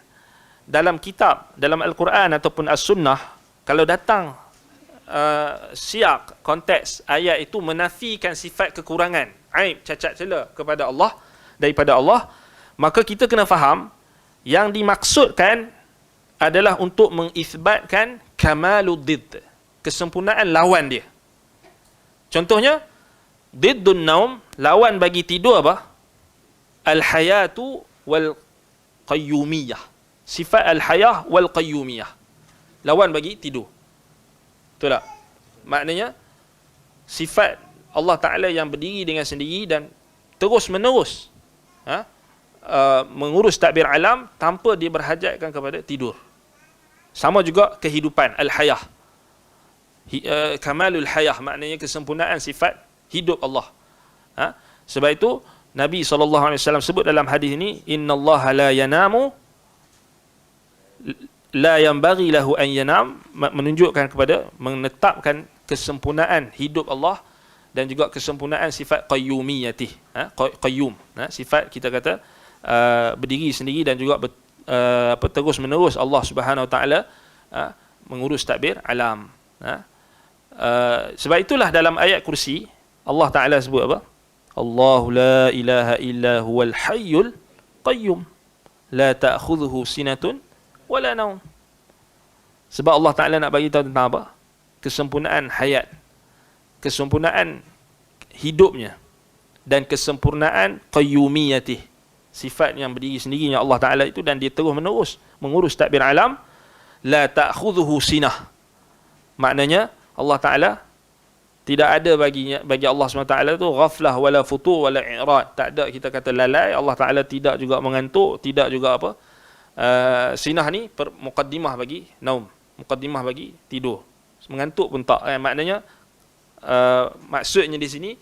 dalam kitab, dalam Al-Quran ataupun As-Sunnah, kalau datang siak, konteks ayat itu menafikan sifat kekurangan, aib, cacat cela kepada Allah, daripada Allah, maka kita kena faham yang dimaksudkan adalah untuk mengisbatkan kamaluddid, kesempurnaan lawan dia. Contohnya, diddun naum, lawan bagi tidur apa? Al-hayatu wal qayyumiyah. Sifat al-hayah wal qayyumiyah. Lawan bagi tidur. Betul tak? Maknanya, sifat Allah Ta'ala yang berdiri dengan sendiri dan terus menerus mengurus tadbir alam tanpa dia berhajatkan kepada tidur. Sama juga kehidupan, al-hayah. Kamalul hayah, maknanya kesempurnaan sifat hidup Allah. Sebab itu, Nabi SAW sebut dalam hadis ini, Inna Allah la yanamu, la yanbaghi lahu an yanam, menunjukkan kepada, menetapkan kesempurnaan hidup Allah dan juga kesempurnaan sifat qayyumiyatih, qayyum, sifat kita kata berdiri sendiri dan juga terus menerus Allah Subhanahu Wa Taala mengurus tadbir alam. Sebab itulah dalam ayat kursi Allah Ta'ala sebut apa? Allahu la ilaha illa huwal hayyul qayyum la ta'khudhuhu sinatun wala naum. Sebab Allah Ta'ala nak bagi tahu tentang apa? Kesempurnaan hayat, kesempurnaan hidupnya dan kesempurnaan qayyumiyatih, sifat yang berdiri sendirinya Allah Ta'ala itu, dan dia terus menerus mengurus tadbir alam. La ta'khudhuhu sinah, maknanya Allah Ta'ala tidak ada bagi Allah SWT tu ghaflah wala futur wala i'rad. Tak ada kita kata lalai. Allah Ta'ala tidak juga mengantuk, tidak juga apa. Sinah ni muqaddimah bagi naum, muqaddimah bagi tidur. Mengantuk pun tak. Maknanya maksudnya di sini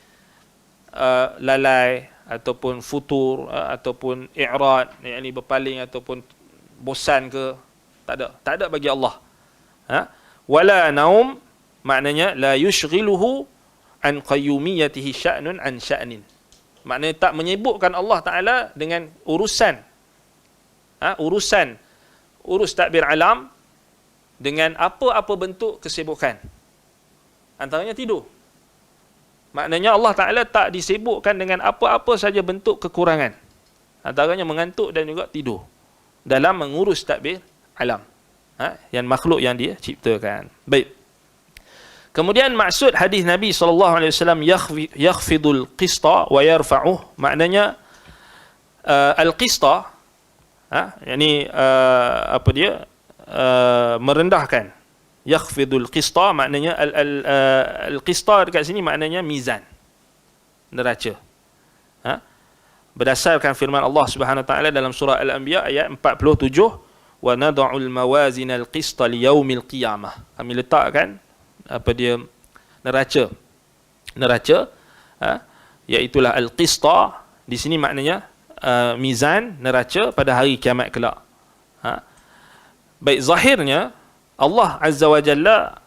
lalai ataupun futur ataupun i'rad, yakni berpaling ataupun bosan ke, tak ada bagi Allah. Wala naum, maknanya la yushghiluhu an qayyumiyatihi sya'nun an sya'nin. Maknanya tak menyibukkan Allah Ta'ala dengan urusan urus tadbir alam dengan apa-apa bentuk kesibukan. Antaranya tidur. Maknanya Allah Ta'ala tak disibukkan dengan apa-apa saja bentuk kekurangan. Antaranya mengantuk dan juga tidur dalam mengurus tadbir alam. Yang makhluk yang dia ciptakan. Baik. Kemudian maksud hadis Nabi SAW, yakhfidul qista wa yarfa'uh, maknanya al-qista, yakni apa dia, merendahkan. Yakhfidul qista, maknanya al-qista dekat sini maknanya mizan, neraca. Berdasarkan firman Allah Subhanahu Wa Taala dalam surah Al-Anbiya ayat 47, wa nad'ul mawazin al-qista li yaumil qiyamah. Kami letakkan apa dia, neraca, iaitulah al-qista di sini maknanya mizan, neraca pada hari kiamat kelak. Baik, zahirnya Allah Azza wa Jalla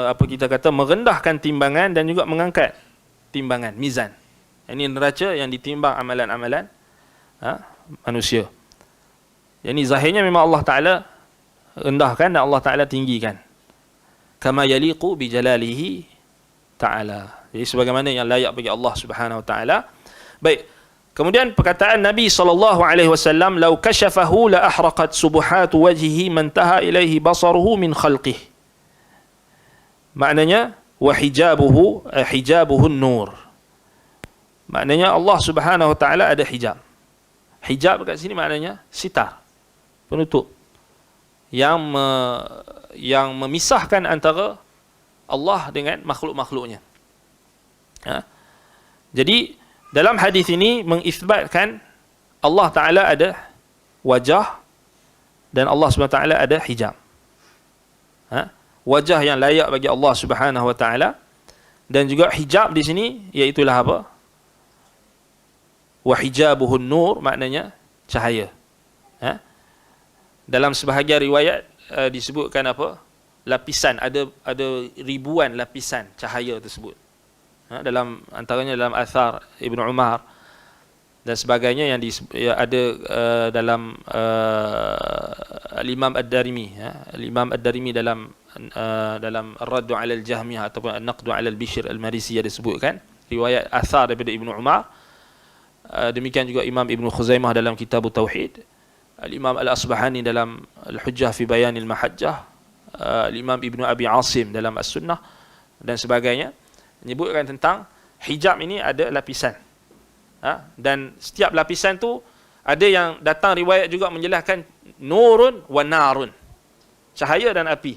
apa kita kata, merendahkan timbangan dan juga mengangkat timbangan, mizan. Ini neraca yang ditimbang amalan-amalan manusia. Yang ini zahirnya memang Allah Ta'ala rendahkan dan Allah Ta'ala tinggikan. Kama yaliqu bi jalalihi ta'ala. Jadi sebagaimana yang layak bagi Allah Subhanahu wa taala. Baik. Kemudian perkataan Nabi SAW, "Lau kashafahu la ahraqat subuhatu wajhihi man taha ilaihi basaruhu min khalqihi." Maknanya wa hijabuhu nur. Maknanya Allah Subhanahu wa taala ada hijab. Hijab kat sini maknanya sitar, penutup yang memisahkan antara Allah dengan makhluk-makhluknya. Jadi dalam hadis ini mengisbatkan Allah Ta'ala ada wajah dan Allah Subhanahu Wa Ta'ala ada hijab. Wajah yang layak bagi Allah Subhanahu Wa Ta'ala, dan juga hijab di sini iaitulah apa? Wa hijabuhun nur, maknanya cahaya. Dalam sebahagian riwayat disebutkan apa? Lapisan, ada ribuan lapisan cahaya tersebut. Dalam antaranya dalam athar Ibnu Umar dan sebagainya yang ada dalam Al-Imam Ad-Darimi, Al-Imam Ad-Darimi dalam Ar-Raddu 'ala al-Jahmiyah ataupun An-Naqdu 'ala al-Bishr al-Marisi disebutkan riwayat athar daripada Ibnu Umar. Demikian juga Imam Ibnu Khuzaimah dalam Kitab Tauhid, Al-Imam Al-Asbahani dalam Al-Hujjah fi Bayanil Mahajjah, Al-Imam Ibnu Abi Asim dalam As-Sunnah dan sebagainya, menyebutkan tentang hijab ini ada lapisan. Dan setiap lapisan tu ada yang datang riwayat juga menjelaskan nurun wa narun, cahaya dan api.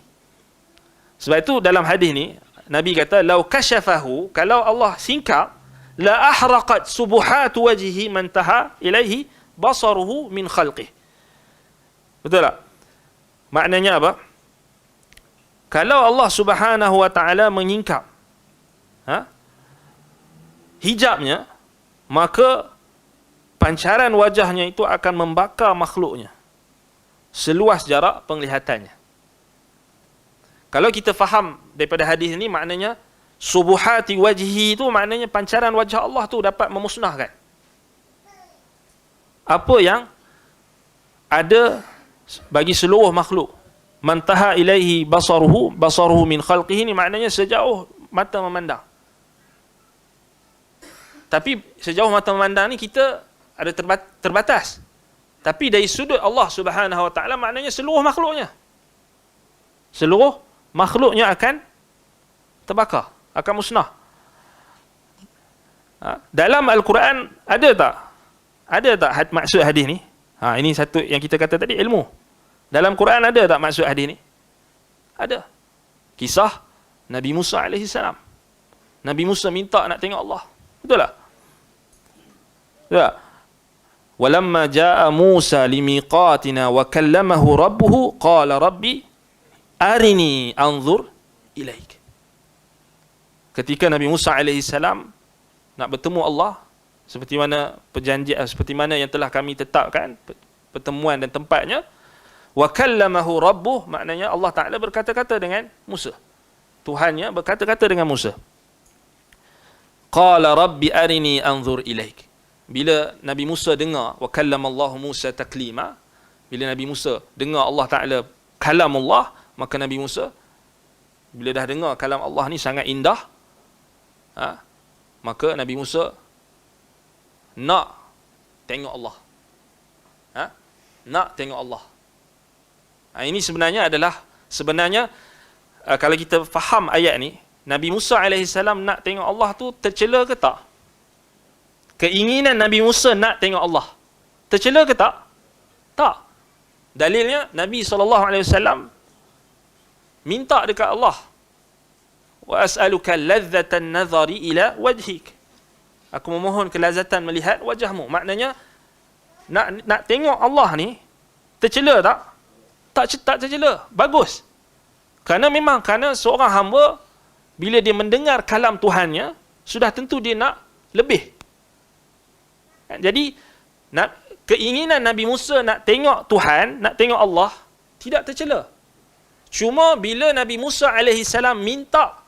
Sebab itu dalam hadis ni Nabi kata, "Lau kashafahu," kalau Allah singkap, "la ahraqat subuhatu wajhihi man taha ilaihi basaruhu min khalqihi." Betul tak? Maknanya apa? Kalau Allah Subhanahu wa taala menyingkap hijabnya, maka pancaran wajahnya itu akan membakar makhluknya seluas jarak penglihatannya. Kalau kita faham daripada hadis ini, maknanya subuhati wajhi itu maknanya pancaran wajah Allah tu dapat memusnahkan apa yang ada bagi seluruh makhluk. Mantaha ilaihi basaruhu min khalqihi, ni maknanya sejauh mata memandang. Tapi sejauh mata memandang ni kita ada terbatas. Tapi dari sudut Allah Subhanahu wa taala maknanya seluruh makhluknya. Seluruh makhluknya akan terbakar, akan musnah. Dalam Al-Quran ada tak? Ada tak maksud hadis ni? Ini satu yang kita kata tadi, ilmu. Dalam Quran ada tak maksud hadis ni? Ada. Kisah Nabi Musa AS. Nabi Musa minta nak tengok Allah. Betul tak? Betul tak? Walamma jaa Musa limiqatina wa kallamahu rabbuhu qala rabbi arini anzur ilaik. Ketika Nabi Musa AS nak bertemu Allah, seperti mana perjanjian, seperti mana yang telah kami tetapkan pertemuan dan tempatnya, wa kallamahu rabbuh, maknanya Allah Ta'ala berkata-kata dengan Musa. Tuhannya berkata-kata dengan Musa. Qala rabbi arini anzur ilaik. Bila Nabi Musa dengar wa kallamallahu Musa taklima, bila Nabi Musa dengar Allah Ta'ala kalamullah, maka Nabi Musa bila dah dengar kalam Allah ni sangat indah, maka Nabi Musa nak tengok Allah. Nak tengok Allah. Ini sebenarnya kalau kita faham ayat ni, Nabi Musa AS nak tengok Allah tu tercela ke tak? Keinginan Nabi Musa nak tengok Allah tercela ke tak? Tak. Dalilnya Nabi SAW minta dekat Allah, wa as'aluka ladzatan nazari ila wajhik. Aku memohon kelazatan melihat wajahmu. Maknanya nak tengok Allah ni tercela tak? Tak tercela. Bagus. Kerana seorang hamba bila dia mendengar kalam Tuhannya, sudah tentu dia nak lebih. Jadi keinginan Nabi Musa nak tengok Tuhan, nak tengok Allah, tidak tercela. Cuma bila Nabi Musa AS minta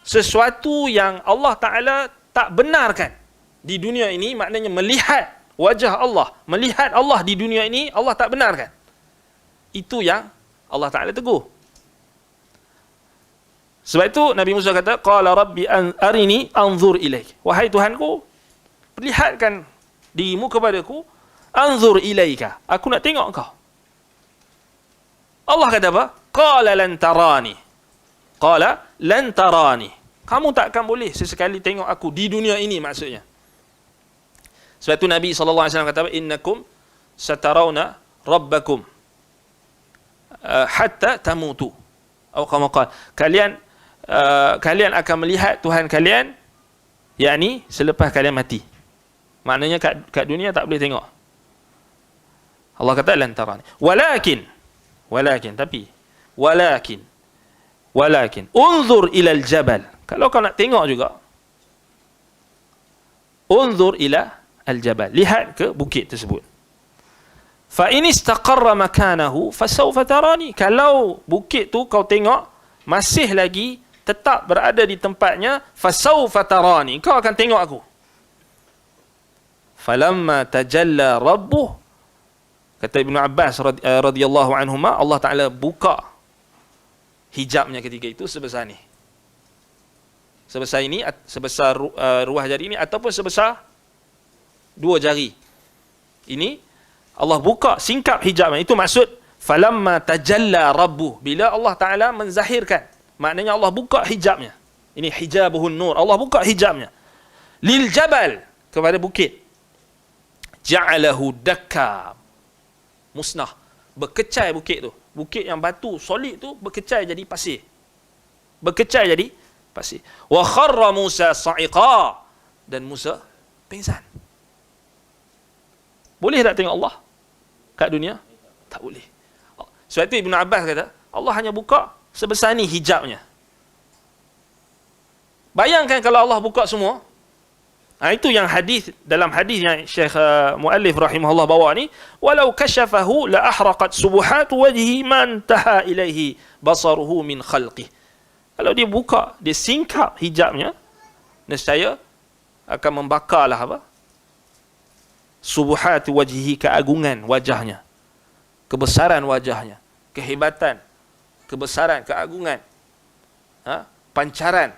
sesuatu yang Allah Ta'ala tak benarkan di dunia ini, maknanya melihat wajah Allah, melihat Allah di dunia ini, Allah tak benarkan. Itu yang Allah Ta'ala tegur. Sebab itu Nabi Musa kata, qala rabbi arini anzur ilaik. Wahai Tuhanku, perlihatkan dirimu kepadaku, anzur ilaika, aku nak tengok engkau. Allah kata apa? Qala lan tarani. Qala lan tarani. Kamu takkan boleh sesekali tengok aku di dunia ini, maksudnya. Sebab itu Nabi SAW kata, innakum satarawna rabbakum hatta tamutu. Atau kama qala, kalian akan melihat Tuhan kalian, yakni selepas kalian mati. Maknanya kat dunia tak boleh tengok. Allah kata lan tarani. Walakin unzur ilal jabal. Kalau kau nak tengok juga, unzur ila al-jabal, lihat ke bukit tersebut. Fa in istaqarra makanahu fasawfa tarani. Kalau bukit tu kau tengok masih lagi tetap berada di tempatnya, fasawfa tarani, kau akan tengok aku. Falamma tajalla rabbuh, kata Ibnu Abbas radhiyallahu anhuma, Allah Ta'ala buka hijabnya ketika itu sebesar ni. Sebesar ini, sebesar ruah jari ini, ataupun sebesar 2 jari. Ini Allah buka, singkap hijabnya. Itu maksud falamma tajalla rabbuh, bila Allah Ta'ala menzahirkan, maknanya Allah buka hijabnya. Ini hijabuhun nur, Allah buka hijabnya. Lil jabal, kepada bukit. Ja'alahu dakka, musnah, berkecai bukit tu. Bukit yang batu solid tu berkecai jadi pasir. Berkecai jadi pasir. Wa kharra Musa sa'iqa, dan Musa pingsan. Boleh tak tengok Allah kat dunia? Tak boleh. Sebab itu Ibn Abbas kata, Allah hanya buka sebesar ni hijabnya. Bayangkan kalau Allah buka semua. Itu yang hadis, dalam hadis yang Syekh Muallif rahimahullah bawa ni, walau kashafahu la ahraqat subuhat wajhi man taha ilaihi basaruhu min khalqih. Kalau dia buka, dia singkap hijabnya, nescaya akan membakarlah apa? Subuhat wajhi, keagungan wajahnya, kebesaran wajahnya, kehebatan, kebesaran, keagungan, pancaran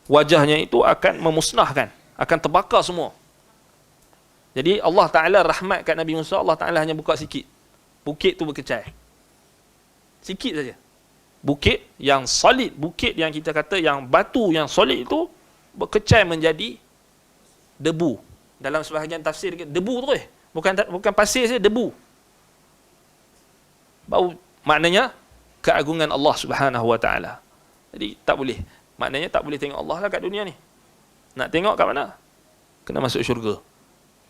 wajahnya itu akan memusnahkan, akan terbakar semua. Jadi Allah Ta'ala rahmat kat Nabi Musa, Allah Ta'ala hanya buka sikit. Bukit tu berkecai. Sikit saja. Bukit yang solid, bukit yang kita kata yang batu yang solid itu berkecai menjadi debu. Dalam sebahagian tafsir debu terus. Bukan pasir saja, debu. Bau, maknanya keagungan Allah Subhanahu Wa Ta'ala. Jadi tak boleh. Maknanya tak boleh tengok Allah lah kat dunia ni. Nak tengok kat mana? Kena masuk syurga.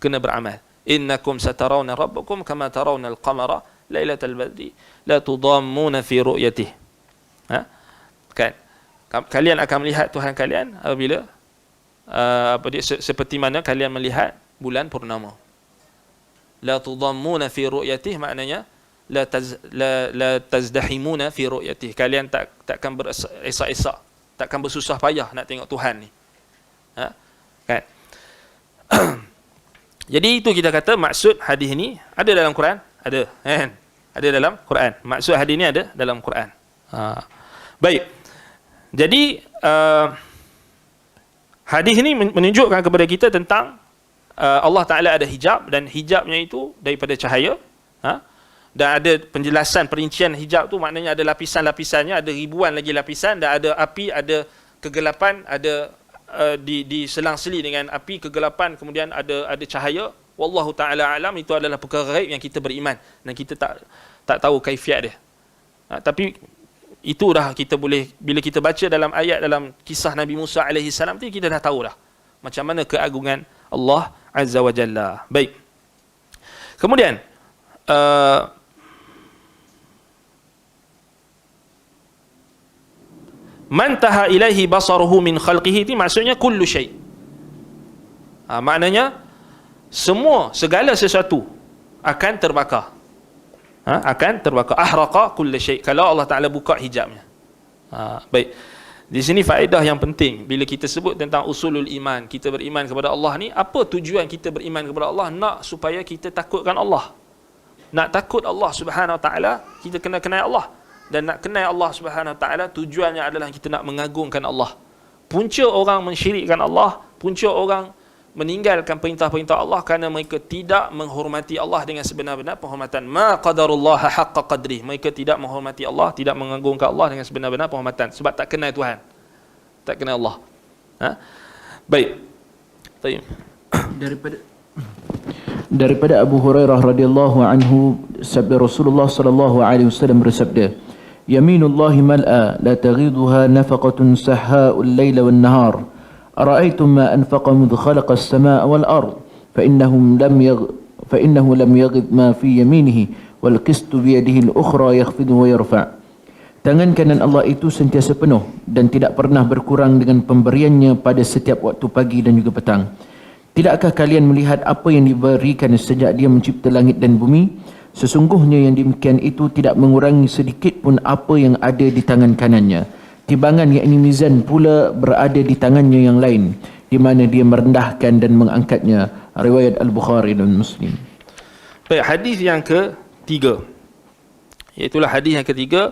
Kena beramal. Innakum satarawna rabbakum kama tarawna al-qamara lailatal badri la tudammuna fi ru'yatih. Kan? Kalian akan melihat Tuhan kalian apabila seperti mana kalian melihat bulan purnama. La tudammuna fi ru'yatih, maknanya la tazdahimuna fi ru'yatih. Kalian takkan beresak-esak, takkan bersusah payah nak tengok Tuhan ni. Kan? Jadi itu kita kata maksud hadis ni ada dalam Quran, ada kan? Ada dalam Quran. Maksud hadis ni ada dalam Quran. Baik. Jadi hadis ini menunjukkan kepada kita tentang Allah Ta'ala ada hijab, dan hijabnya itu daripada cahaya. Dan ada penjelasan perincian hijab tu, maknanya ada lapisan-lapisannya, ada ribuan lagi lapisan, dan ada api, ada kegelapan, ada diselang-seli dengan api, kegelapan, kemudian ada cahaya. Wallahu Ta'ala alam, itu adalah perkara ghaib yang kita beriman dan kita tak tahu kaifiat dia. Tapi itu dah kita boleh, bila kita baca dalam ayat dalam kisah Nabi Musa alaihi salam tu, kita dah tahu dah macam mana keagungan Allah Azza wa Jalla. Baik. Kemudian man taha ilaihi basaruhu min khalqihi, itu maksudnya kullu syai'. Maknanya segala sesuatu akan terbakar. Akan terbakar. Ahraqa kullu syai', kalau Allah Ta'ala buka hijabnya. Baik. Di sini faedah yang penting bila kita sebut tentang usulul iman, kita beriman kepada Allah ni, apa tujuan kita beriman kepada Allah? Nak supaya kita takutkan Allah. Nak takut Allah Subhanahu Wa Taala, kita kena kenal Allah. Dan nak kenal Allah Subhanahu Wa Taala, tujuannya adalah kita nak mengagungkan Allah. Punca orang mensyirikkan Allah, punca orang meninggalkan perintah-perintah Allah kerana mereka tidak menghormati Allah dengan sebenar-benar penghormatan. Ma qadarullah haqqa qadrih. Mereka tidak menghormati Allah, tidak mengagungkan Allah dengan sebenar-benar penghormatan sebab tak kenal Tuhan. Tak kenal Allah. Baik. Baik. Daripada Abu Hurairah radhiyallahu anhu, sabda Rasulullah sallallahu alaihi wasallam bersabda, "Yaminullahi mal'a la taghiduha nafaqatun sahha'ul laila wan nahar. أرأيتم ما أنفق مذ خلق السماء والأرض فإنه لم يغض ما في يمينه والقسط بيده الأخرى يخفض ويرفع." Tangan kanan Allah itu sentiasa penuh dan tidak pernah berkurang dengan pemberiannya pada setiap waktu pagi dan juga petang. Tidakkah kalian melihat apa yang diberikan sejak Dia mencipta langit dan bumi? Sesungguhnya yang demikian itu tidak mengurangi sedikit pun apa yang ada di tangan kanannya. Timbangan yakni mizan pula berada di tangannya yang lain, di mana Dia merendahkan dan mengangkatnya. Riwayat Al-Bukhari dan Muslim. Baik, hadis yang ketiga, iaitulah hadis yang ketiga,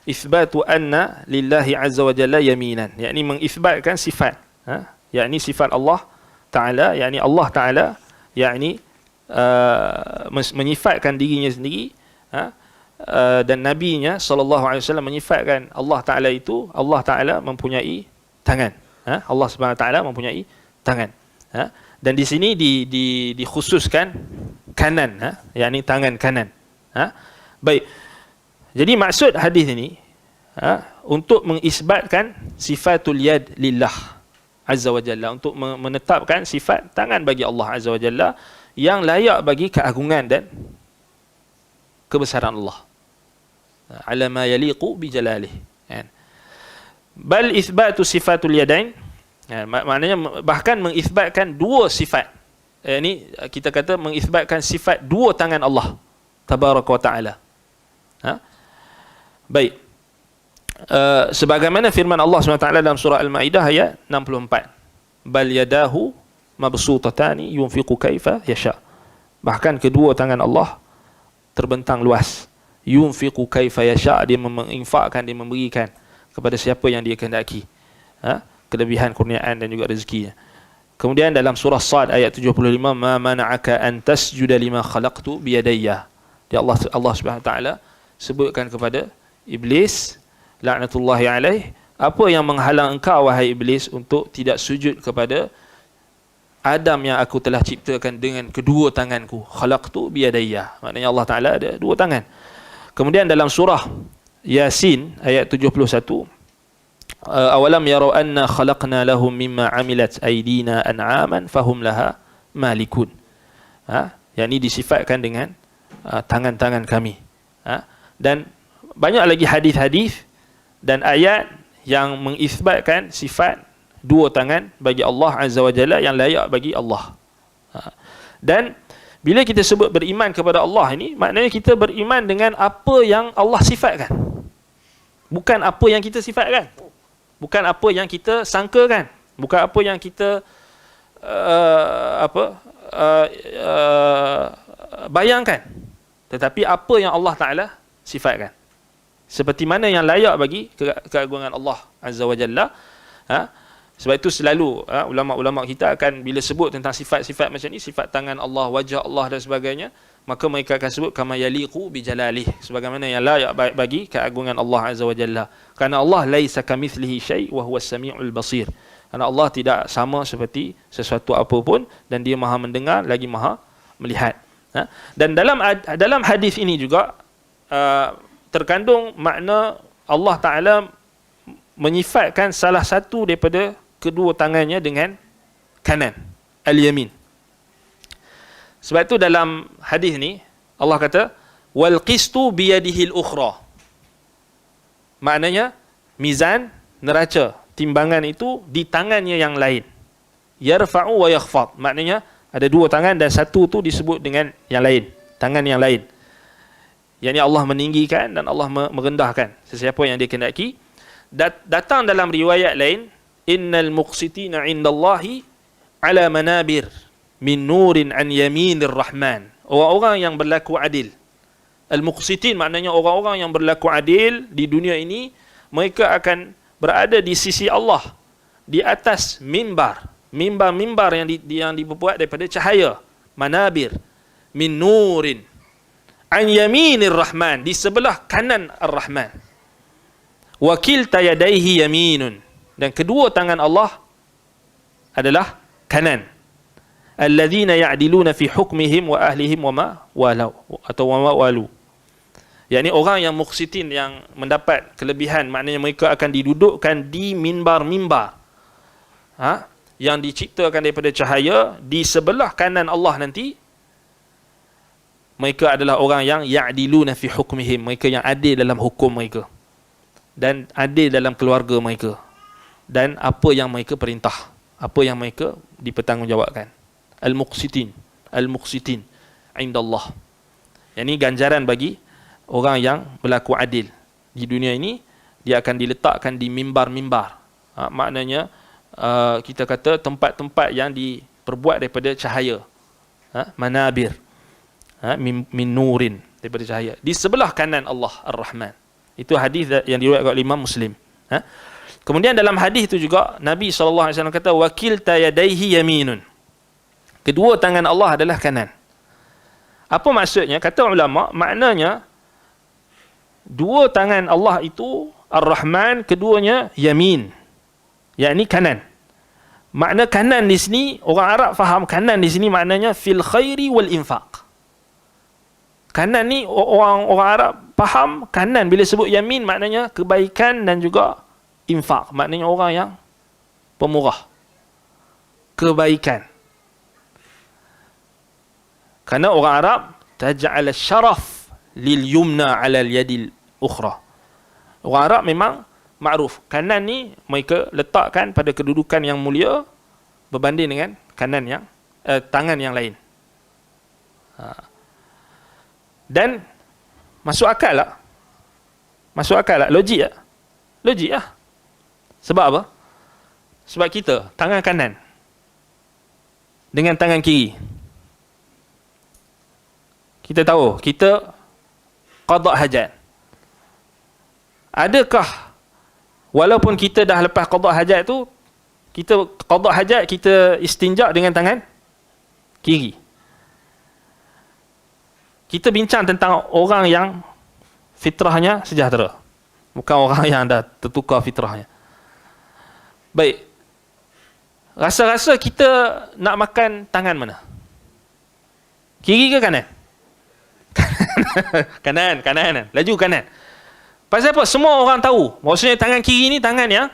isbatu anna lillahi azza wa jalla yaminan, yakni mengisbatkan sifat, yakni sifat Allah Ta'ala, yakni Allah Ta'ala, yakni menyifatkan dirinya sendiri, dan Nabi-Nya SAW menyifatkan Allah Ta'ala itu, Allah Ta'ala mempunyai tangan. Allah Subhanahu Wa Ta'ala mempunyai tangan. Dan di sini dikhususkan kanan, yakni tangan kanan. Baik. Jadi maksud hadis ini untuk mengisbatkan sifatul yad lillah Azza wa Jalla, untuk menetapkan sifat tangan bagi Allah Azza wa Jalla yang layak bagi keagungan dan kebesaran Allah. Ala ma yaliqu bi jalalih. Bal itsbatu sifatul yadain, maknanya bahkan mengisbatkan dua sifat. Ini kita kata mengisbatkan sifat dua tangan Allah tabaraka wa taala. Baik. Sebagaimana firman Allah SWT dalam surah Al-Maidah ayat 64. Bal yadahu mabsutatani yunfiqu kaifa yasha. Bahkan kedua tangan Allah terbentang luas. Yunfiqu kaifa yasha, Dia menginfakkan, Dia memberikan kepada siapa yang Dia kehendaki. Kelebihan kurniaan dan juga rezekinya. Kemudian dalam surah Sad ayat 75, ma mana'aka an tasjuda lima khalaqtu biyadayya. Allah Subhanahu taala sebutkan kepada iblis laknatullahi alaih, apa yang menghalang engkau wahai iblis untuk tidak sujud kepada Adam yang aku telah ciptakan dengan kedua tanganku. Khalaqtu biyadayya, maknanya Allah Taala ada dua tangan. Kemudian dalam surah Yasin ayat 71, awalam yarau anna khalaqna lahum mimma amilat aydina an'aman fahum laha malikun. Yang ini disifatkan dengan tangan-tangan kami. Dan banyak lagi hadis-hadis dan ayat yang mengisbatkan sifat dua tangan bagi Allah Azza wa Jalla yang layak bagi Allah. Dan bila kita sebut beriman kepada Allah ini, maknanya kita beriman dengan apa yang Allah sifatkan. Bukan apa yang kita sifatkan. Bukan apa yang kita sangkakan. Bukan apa yang kita bayangkan. Tetapi apa yang Allah Ta'ala sifatkan. Seperti mana yang layak bagi keagungan Allah Azza wa Jalla. Sebab itu selalu ulama-ulama kita akan bila sebut tentang sifat-sifat macam ni, sifat tangan Allah, wajah Allah dan sebagainya, maka mereka akan sebut kama yaliqu bi jalalih, sebagaimana yang layak bagi keagungan Allah Azza wa Jalla. Kerana Allah laisa kamitslihi syai' wa huwas samiul basir. Kerana Allah tidak sama seperti sesuatu apapun dan Dia Maha mendengar lagi Maha melihat. Dan dalam hadis ini juga terkandung makna Allah Ta'ala menyifatkan salah satu daripada kedua tangannya dengan kanan, al-yamin. Sebab itu dalam hadis ni Allah kata wal qistu biyadihi al-ukhra. Maknanya mizan, neraca, timbangan itu di tangannya yang lain. Yarfa'u wa yakhfad. Maknanya ada dua tangan dan satu tu disebut dengan yang lain, tangan yang lain. Yang Allah meninggikan dan Allah merendahkan sesiapa yang Dia kehendaki. Datang dalam riwayat lain, innal muqsitina indallahi ala manabir min nurin an yaminir rahman. Orang-orang yang berlaku adil. Al-muqsitin maknanya orang-orang yang berlaku adil di dunia ini, mereka akan berada di sisi Allah di atas mimbar. Mimbar-mimbar yang dibuat daripada cahaya, manabir min nurin an yaminir rahman, di sebelah kanan ar-rahman. Wa kilta yadayhi yaminun, dan kedua tangan Allah adalah kanan. Alladzina ya'diluna fi hukmihim wa ahlihim wa ma walau, atau wa ma walu. yakni orang yang muqsitin, yang mendapat kelebihan, maknanya mereka akan didudukkan di mimbar-mimbar yang diciptakan daripada cahaya di sebelah kanan Allah nanti. Mereka adalah orang yang ya'diluna fi hukmihim, mereka yang adil dalam hukum mereka dan adil dalam keluarga mereka, dan apa yang mereka perintah, apa yang mereka dipertanggungjawabkan. Al-muqsitin, al-muqsitin indallah. Yang ini ganjaran bagi orang yang berlaku adil di dunia ini. Dia akan diletakkan di mimbar-mimbar. Maknanya kita kata tempat-tempat yang diperbuat daripada cahaya, manabir, min nurin, daripada cahaya, di sebelah kanan Allah Ar-Rahman. Itu hadis yang diriwayatkan oleh Imam Muslim. Kemudian dalam hadis itu juga Nabi SAW kata, wakilta yadaihi yaminun, kedua tangan Allah adalah kanan. Apa maksudnya? Kata ulama, maknanya dua tangan Allah itu Ar-Rahman, keduanya yamin, yakni kanan. Makna kanan di sini, orang Arab faham kanan di sini maknanya fil khairi wal infaq. Kanan ni orang Arab faham kanan bila sebut yamin maknanya kebaikan dan juga infak, maknanya orang yang pemurah, kebaikan. Karena orang Arab taj'al syaraf lil yumna 'ala al yadil ukhra. Orang Arab memang makruf kanan ni mereka letakkan pada kedudukan yang mulia berbanding dengan kanan yang tangan yang lain. Dan masuk akal lah. Masuk akal lah. Logik lah. Logik lah. Sebab apa? Sebab kita tangan kanan dengan tangan kiri, kita tahu kita qada hajat. Adakah walaupun kita dah lepas qada hajat tu, kita qada hajat, kita istinja dengan tangan kiri? Kita bincang tentang orang yang fitrahnya sejahtera, bukan orang yang dah tertukar fitrahnya. Baik, rasa-rasa kita nak makan tangan mana? Kiri ke kanan? Kanan. Laju kanan. Pasal apa? Semua orang tahu maksudnya tangan kiri ni tangan yang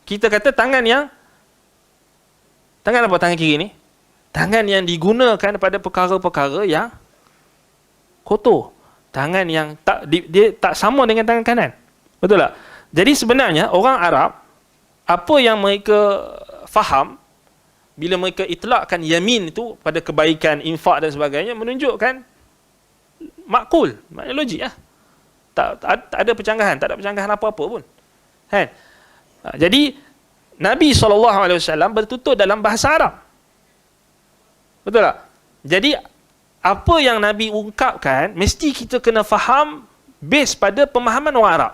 kita kata tangan apa tangan kiri ni? Tangan yang digunakan pada perkara-perkara yang kotor. Tangan yang dia tak sama dengan tangan kanan. Betul tak? Jadi sebenarnya orang Arab, apa yang mereka faham bila mereka itlakkan yamin itu pada kebaikan, infak dan sebagainya, menunjukkan makul, maknanya logik lah. Tak ada pencanggahan, tak ada pencanggahan apa-apa pun. Kan? Jadi Nabi SAW bertutur dalam bahasa Arab. Betul tak? Jadi apa yang Nabi ungkapkan mesti kita kena faham base pada pemahaman orang Arab.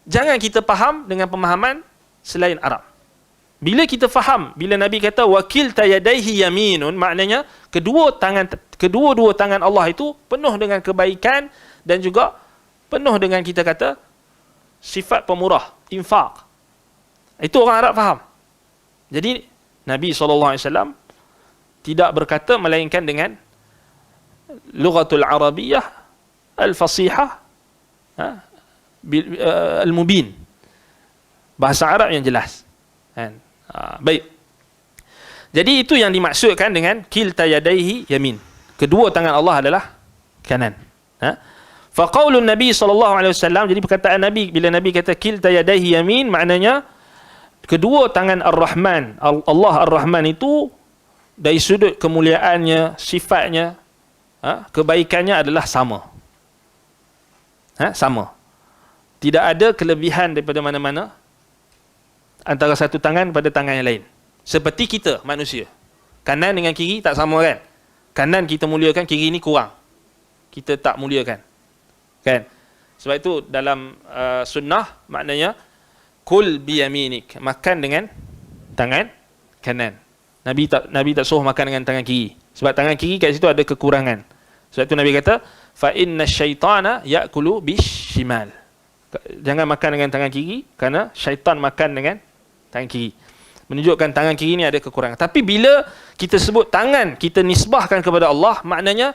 Jangan kita faham dengan pemahaman selain Arab. Bila kita faham, bila Nabi kata wakilta yadaihi yaminun, maknanya kedua-dua tangan Allah itu penuh dengan kebaikan dan juga penuh dengan kita kata sifat pemurah, infak. Itu orang Arab faham. Jadi Nabi SAW tidak berkata melainkan dengan lughatul Arabiyyah al-fasihah, al-mubin, bahasa Arab yang jelas. Baik. Jadi itu yang dimaksudkan dengan kilta yadaihi yamin. Kedua tangan Allah adalah kanan. Fa qaulun Nabi SAW, jadi perkataan Nabi bila Nabi kata kilta yadaihi yamin, maknanya kedua tangan Ar-Rahman, Allah Ar-Rahman itu dari sudut kemuliaannya, sifatnya, kebaikannya adalah sama. Sama. Tidak ada kelebihan daripada mana-mana antara satu tangan pada tangan yang lain. Seperti kita manusia, kanan dengan kiri tak sama kan? Kanan kita muliakan, kiri ni kurang, kita tak muliakan kan? Sebab itu dalam sunnah maknanya kul biyaminik, makan dengan tangan kanan. Nabi tak suruh makan dengan tangan kiri, sebab tangan kiri kat situ ada kekurangan. Sebab itu Nabi kata fa inna syaitana ya'kulu bishimal, jangan makan dengan tangan kiri kerana syaitan makan dengan tangan kiri. Menunjukkan tangan kiri ni ada kekurangan. Tapi bila kita sebut tangan, kita nisbahkan kepada Allah, maknanya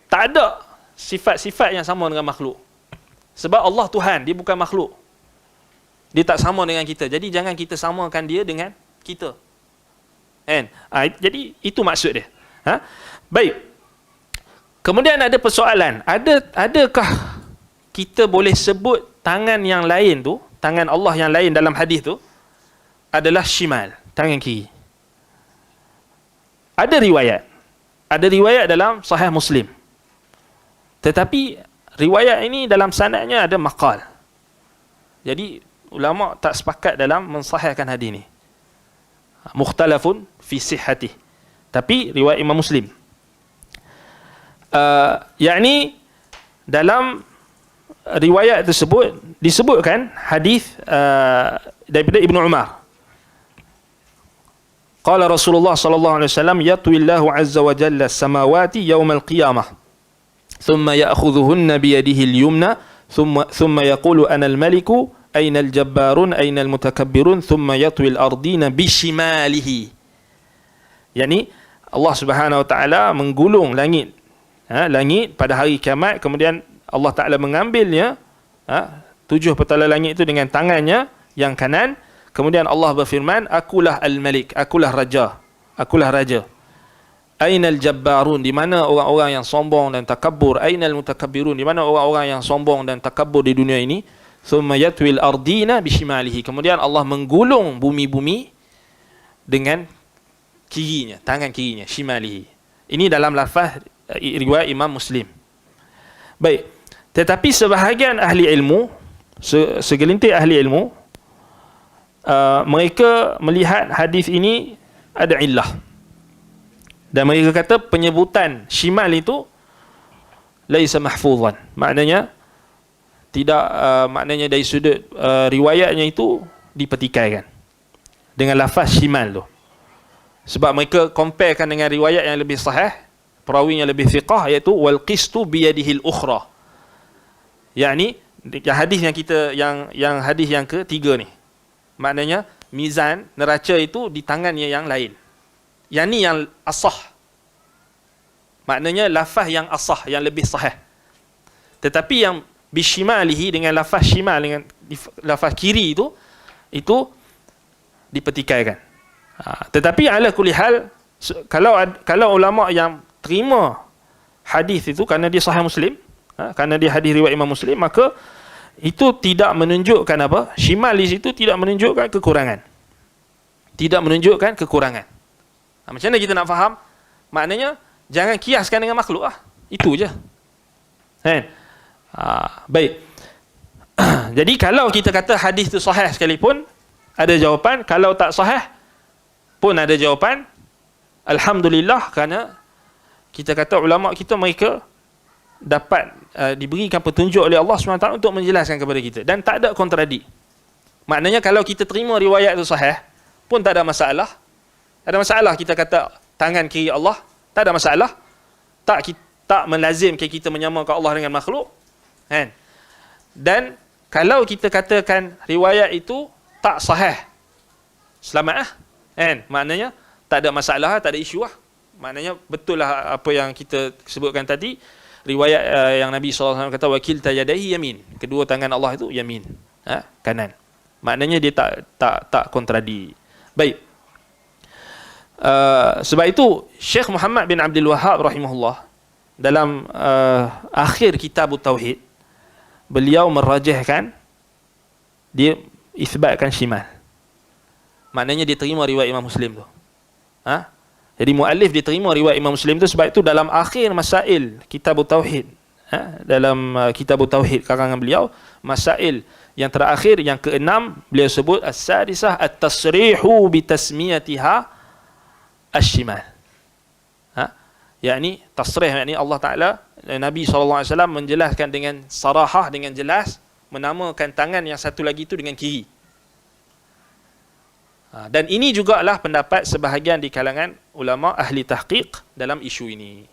tak ada sifat-sifat yang sama dengan makhluk. Sebab Allah Tuhan, dia bukan makhluk. Dia tak sama dengan kita. Jadi jangan kita samakan dia dengan kita. Kan? Jadi itu maksud dia. Baik. Kemudian ada persoalan. Adakah kita boleh sebut tangan yang lain tu, tangan Allah yang lain dalam hadis tu adalah shimal, tangan kiri? Ada riwayat dalam Sahih Muslim, tetapi riwayat ini dalam sanadnya ada maqal. Jadi ulama tak sepakat dalam mensahihkan hadis ni, mukhtalafun fi sihhatih. Tapi riwayat Imam Muslim, yakni dalam riwayat tersebut disebutkan hadis daripada Ibnu Umar. Qala Rasulullah sallallahu alaihi wasallam yatwillahu azza wa jalla as-samawati yawmal qiyamah thumma ya'khudhuhunna bi yadihi al-yumna thumma yaqulu ana al-maliku ayna al-jabbarun ayna al-mutakabbirun thumma yatwi al-ardina bi shimalihi. Yani Allah Subhanahu wa taala menggulung langit, langit pada hari kiamat, kemudian Allah Taala mengambilnya, 7 petala langit itu dengan tangannya yang kanan. Kemudian Allah berfirman, akulah al-malik, akulah raja, akulah raja. Ainal jabbarun, di mana orang-orang yang sombong dan takabbur. Ainal mutakabbirun, di mana orang-orang yang sombong dan takabbur di dunia ini. Thumma yatwil ardina bishimalihi, kemudian Allah menggulung bumi-bumi dengan kirinya, tangan kirinya, shimalihi. Ini dalam lafaz riwayat Imam Muslim. Baik, tetapi sebahagian ahli ilmu, segelintir ahli ilmu, mereka melihat hadis ini ada illah, dan mereka kata penyebutan shimal itu laisa mahfuzan, maknanya tidak, maknanya dari sudut riwayatnya itu dipertikaikan dengan lafaz shimal tu. Sebab mereka comparekan dengan riwayat yang lebih sahih, perawinya lebih thiqah, iaitu wal qistu bi yadihi al-ukhra. Yakni hadis yang kita yang hadis yang ketiga ni, maknanya mizan neraca itu di tangannya yang lain. Yang ni yang asah, maknanya lafaz yang asah, yang lebih sahih. Tetapi yang bishimalihi, dengan lafaz shimal, dengan lafaz kiri itu dipertikaikan. Tetapi ala kulli hal, kalau ulama yang terima hadis itu kerana dia Sahih Muslim, kerana dia hadis riwayat Imam Muslim, maka itu tidak menunjukkan apa? Shimal di situ tidak menunjukkan kekurangan. Tidak menunjukkan kekurangan. Macam mana kita nak faham? Maknanya jangan kiaskan dengan makhluk lah. Itu je. Kan? Baik. Jadi kalau kita kata hadis itu sahih sekalipun, ada jawapan. Kalau tak sahih pun ada jawapan. Alhamdulillah, kerana kita kata ulama kita, mereka dapat diberikan petunjuk oleh Allah SWT untuk menjelaskan kepada kita, dan tak ada kontradik. Maknanya kalau kita terima riwayat itu sahih pun tak ada masalah. Ada masalah kita kata tangan kiri Allah, tak ada masalah. Tak melazimkan kita menyamakan Allah dengan makhluk, kan? Dan kalau kita katakan riwayat itu tak sahih, selamat lah, kan? Maknanya tak ada masalah, tak ada isu lah. Maknanya betul lah apa yang kita sebutkan tadi. Riwayat yang Nabi SAW kata wakilta yadaihi yamin, kedua tangan Allah itu yamin, kanan. Maknanya dia tak kontradi. Baik. Sebab itu Syekh Muhammad bin Abdul Wahhab rahimahullah dalam akhir kitab Tauhid, beliau merajihkan, dia isbatkan shimal. Maknanya dia terima riwayat Imam Muslim tu. Jadi muallif diterima riwayat Imam Muslim tu, sebab itu dalam akhir masail kitab Tauhid, dalam kitab Tauhid karangan beliau, masail yang terakhir yang keenam beliau sebut as-sadisah at-tasrihu bi tasmiyatiha asy-syimal. Yakni tasrih, yakni Allah Taala, Nabi SAW menjelaskan dengan sarahah, dengan jelas, menamakan tangan yang satu lagi itu dengan kiri. Dan ini jugalah pendapat sebahagian di kalangan ulama ahli tahqiq dalam isu ini.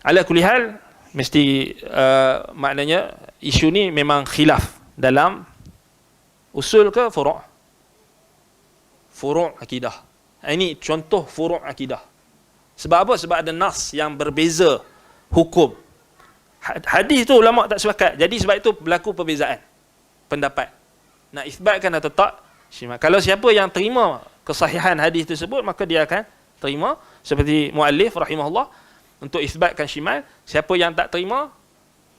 Ala kulli hal, mesti maknanya isu ni memang khilaf dalam usul ke furu'. Furu' akidah. Ini contoh furu' akidah. Sebab apa? Sebab ada nas yang berbeza hukum. Hadis tu ulama tak sepakat. Jadi sebab itu berlaku perbezaan pendapat. Nak isbatkan atau tak? Kalau siapa yang terima kesahihan hadis tersebut, maka dia akan terima. Seperti muallif rahimahullah, untuk isbatkan syimal. Siapa yang tak terima,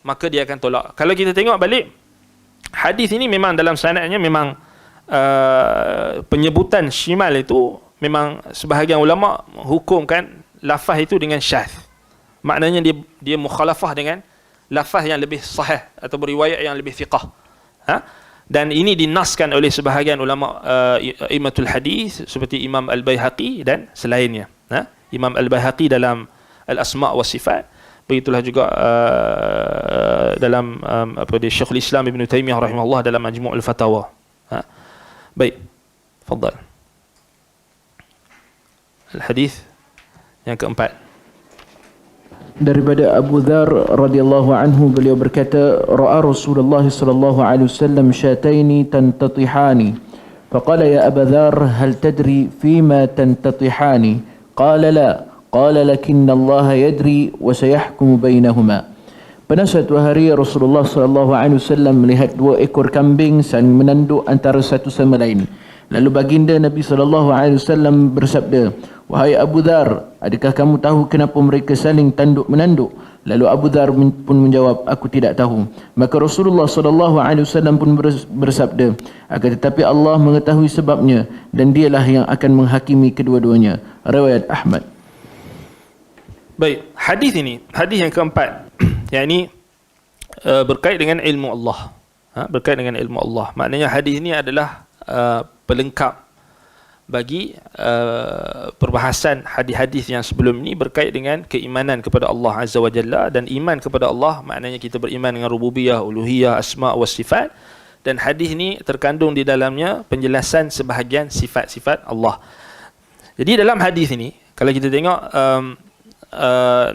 maka dia akan tolak. Kalau kita tengok balik, hadis ini memang dalam sanadnya memang penyebutan syimal itu memang sebahagian ulama hukumkan lafaz itu dengan syadz. Maknanya dia mukhalafah dengan lafaz yang lebih sahih atau beriwayat yang lebih thiqah. Dan ini dinaskan oleh sebahagian ulama imatul hadis seperti Imam Al-Baihaqi dan selainnya. Imam Al-Baihaqi dalam Al-Asma' wa Sifat, begitulah juga dalam Syekhul Islam Ibn Taymiyah rahimahullah dalam Majmu' Al-Fatawa. Baik, tafadhal. Al-hadis yang keempat, daripada Abu Dzar radhiyallahu anhu, beliau berkata, ra'a Rasulullah sallallahu alaihi wasallam syataini tantatihani, faqala ya Abu Dzar hal tadri fima tantatihani, qala la, qala lakinna Allah yadri wa sayahkumu bainahuma. Pada suatu hari Rasulullah sallallahu alaihi wasallam melihat dua ekor kambing saling menanduk antara satu sama lain. Lalu baginda Nabi SAW bersabda, wahai Abu Dzar, adakah kamu tahu kenapa mereka saling tanduk menanduk? Lalu Abu Dzar pun menjawab, aku tidak tahu. Maka Rasulullah SAW pun bersabda, akan tetapi Allah mengetahui sebabnya, dan dialah yang akan menghakimi kedua-duanya. Riwayat Ahmad. Baik, hadis ini, hadis yang keempat, yakni berkait dengan ilmu Allah. Berkait dengan ilmu Allah. Maknanya hadis ini adalah pelengkap bagi perbahasan hadis-hadis yang sebelum ini berkait dengan keimanan kepada Allah Azza wa Jalla. Dan iman kepada Allah maknanya kita beriman dengan rububiyah, uluhiyah, asma' wa sifat. Dan hadis ini terkandung di dalamnya penjelasan sebahagian sifat-sifat Allah. Jadi dalam hadis ini, kalau kita tengok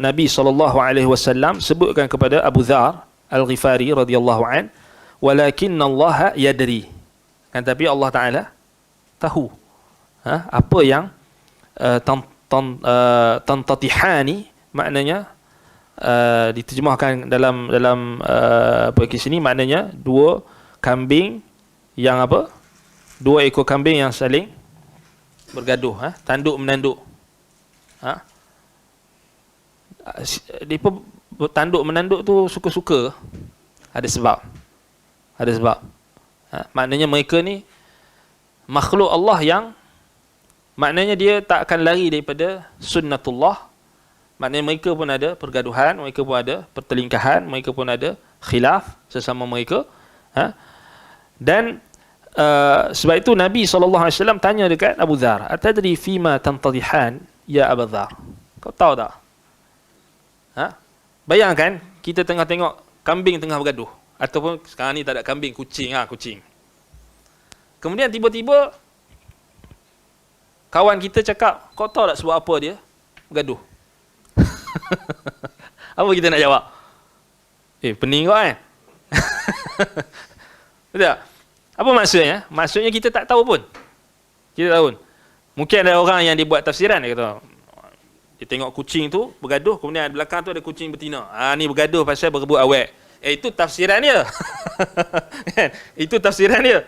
Nabi SAW sebutkan kepada Abu Dzar Al-Ghifari radhiyallahu an, walakinna Allah yadri, kan, tapi Allah Ta'ala tahu apa yang tantatihani, maknanya diterjemahkan dalam kisah ini, maknanya dua kambing yang apa? Dua ekor kambing yang saling bergaduh, tanduk menanduk. Dia tanduk menanduk tu suka-suka, ada sebab. Ada sebab. Maknanya mereka ni makhluk Allah yang maknanya dia tak akan lari daripada sunnatullah. Maknanya mereka pun ada pergaduhan, mereka pun ada pertelingkahan, mereka pun ada khilaf sesama mereka. Dan sebab itu Nabi SAW tanya dekat Abu Dzar, atadri fima tantadihan ya Abu Dzar, kau tahu tak? Bayangkan kita tengah tengok kambing tengah bergaduh, ataupun sekarang ni tak ada kambing, kucing, kucing. Kemudian tiba-tiba kawan kita cakap, kau tahu tak sebab apa dia bergaduh? Apa kita nak jawab? Pening kau kan? Betul tak? Apa maksudnya? Maksudnya kita tak tahu pun. Kita tak tahu pun. Mungkin ada orang yang dia buat tafsiran, dia kata, dia tengok kucing tu bergaduh, kemudian di belakang tu ada kucing betina. Ni bergaduh pasal berebut awet. Itu tafsiran dia. Itu tafsiran dia.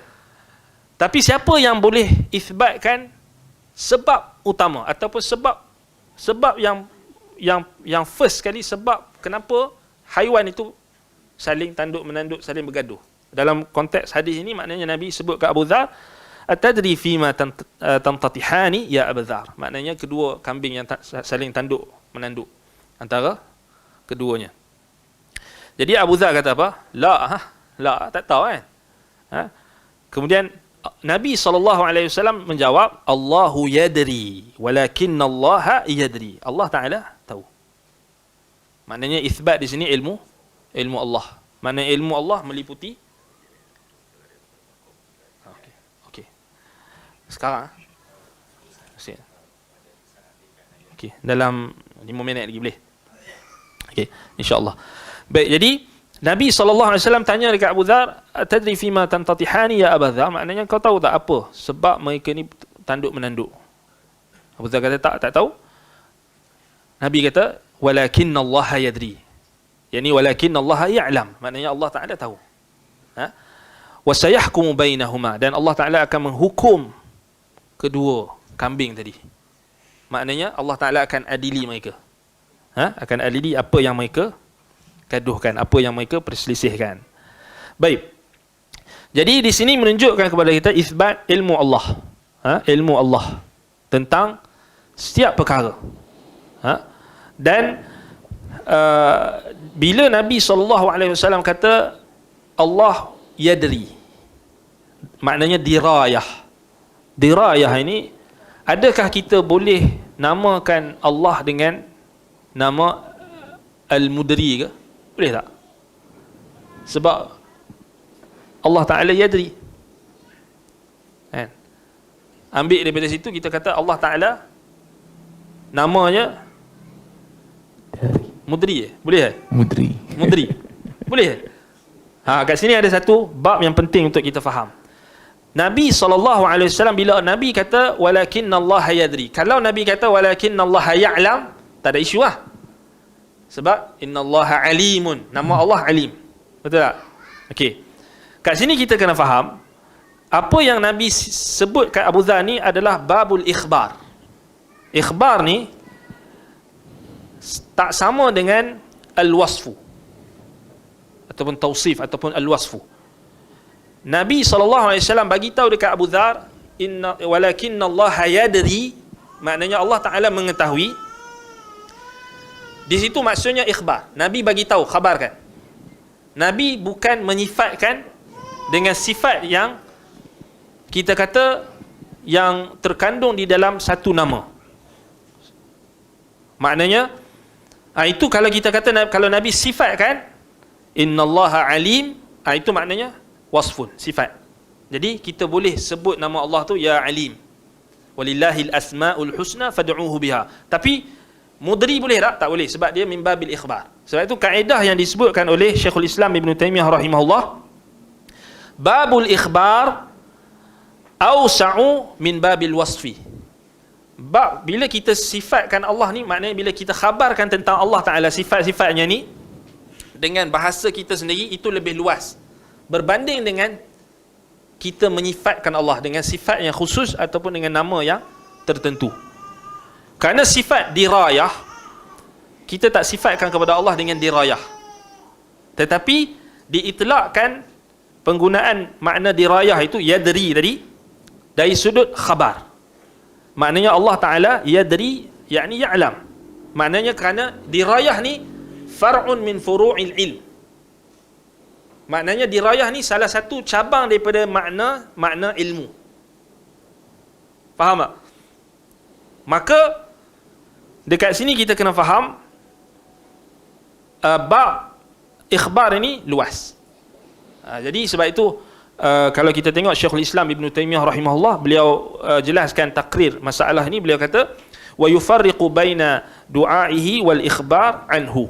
Tapi siapa yang boleh isbatkan sebab utama ataupun sebab yang first sekali, sebab kenapa haiwan itu saling tanduk menanduk, saling bergaduh? Dalam konteks hadis ini maknanya Nabi sebut ke Abu Dzar, atadri fima tantatihani ya Abu Dzar. Maknanya kedua kambing yang saling tanduk menanduk antara keduanya. Jadi Abu Dhar kata apa? La, tak tahu kan? Kemudian Nabi SAW menjawab, Allahu yadri, walakinna Allah yadri. Allah Ta'ala tahu. Maknanya isbat di sini ilmu Allah. Maknanya ilmu Allah meliputi. Okey. Sekarang okey, dalam 5 minit lagi boleh? Okey, insya-Allah. Baik, jadi Nabi SAW tanya dekat Abu Dhar, "Tadri fima tantatihani ya Abu Dhar?" Maknanya kau tahu tak apa sebab mereka ni tanduk menanduk? Abu Dhar kata tak tahu. Nabi kata, "Walakinna Allah yadri." Yani walakinna Allah ya'lam. Maknanya Allah Taala tahu. Wa sayahkumu bainahuma, dan Allah Taala akan menghukum kedua kambing tadi. Maknanya Allah Taala akan adili mereka. Akan adili apa yang mereka gaduhkan, apa yang mereka perselisihkan. Baik. Jadi di sini menunjukkan kepada kita isbat ilmu Allah. Ilmu Allah tentang setiap perkara. Dan bila Nabi SAW kata Allah yadri, maknanya dirayah. Dirayah ini, adakah kita boleh namakan Allah dengan nama Al-Mudri ke? Boleh tak? Sebab Allah Ta'ala yadri. Ambil daripada situ kita kata Allah Ta'ala namanya Mudri. Boleh? Mudri. Boleh? Kat sini ada satu bab yang penting untuk kita faham. Nabi SAW bila Nabi kata walakinna Allah yadri, kalau Nabi kata walakinna Allah ya'lam, tak ada isu lah. Sebab inna Allah alimun, nama Allah alim. Betul tak? Okey. Kat sini kita kena faham apa yang Nabi sebut kat Abu Dhar ni adalah babul ikhbar. Ikhbar ni tak sama dengan al-wasfu ataupun tausif ataupun al-wasfu. Nabi SAW bagi tahu dekat Abu Dhar, walakinna Allah yadri, maknanya Allah Ta'ala mengetahui. Di situ maksudnya ikhbar. Nabi bagi tahu, khabarkan. Nabi bukan menyifatkan dengan sifat yang kita kata yang terkandung di dalam satu nama. Maknanya itu kalau kita kata, kalau Nabi sifatkan innallaha alim, itu maknanya wasfun, sifat. Jadi kita boleh sebut nama Allah tu ya alim. Walillahil asmaul husna fad'uuhu biha. Tapi Mudri boleh tak? Tak boleh, sebab dia min babil ikhbar. Sebab itu kaedah yang disebutkan oleh Syekhul Islam Ibn Taymiyah rahimahullah, babul ikhbar awsa'u min babil wasfi. Bab bila kita sifatkan Allah ni, maknanya bila kita khabarkan tentang Allah Ta'ala sifat-sifatnya ni dengan bahasa kita sendiri, itu lebih luas berbanding dengan kita menyifatkan Allah dengan sifat yang khusus ataupun dengan nama yang tertentu. Kerana sifat dirayah, kita tak sifatkan kepada Allah dengan dirayah, tetapi diitlakkan penggunaan makna dirayah itu yadri tadi dari sudut khabar. Maknanya Allah Ta'ala yadri, yakni ya'lam. Maknanya kerana dirayah ni far'un min furu'il ilm. Maknanya dirayah ni salah satu cabang daripada makna ilmu. Faham tak? Maka dekat sini kita kena faham bab ikhbar ini luas. Jadi sebab itu kalau kita tengok Syekhul Islam Ibn Taymiyah rahimahullah, beliau jelaskan takrir masalah ini. Beliau kata wa yufarriqu baina du'aihi wal ikhbar anhu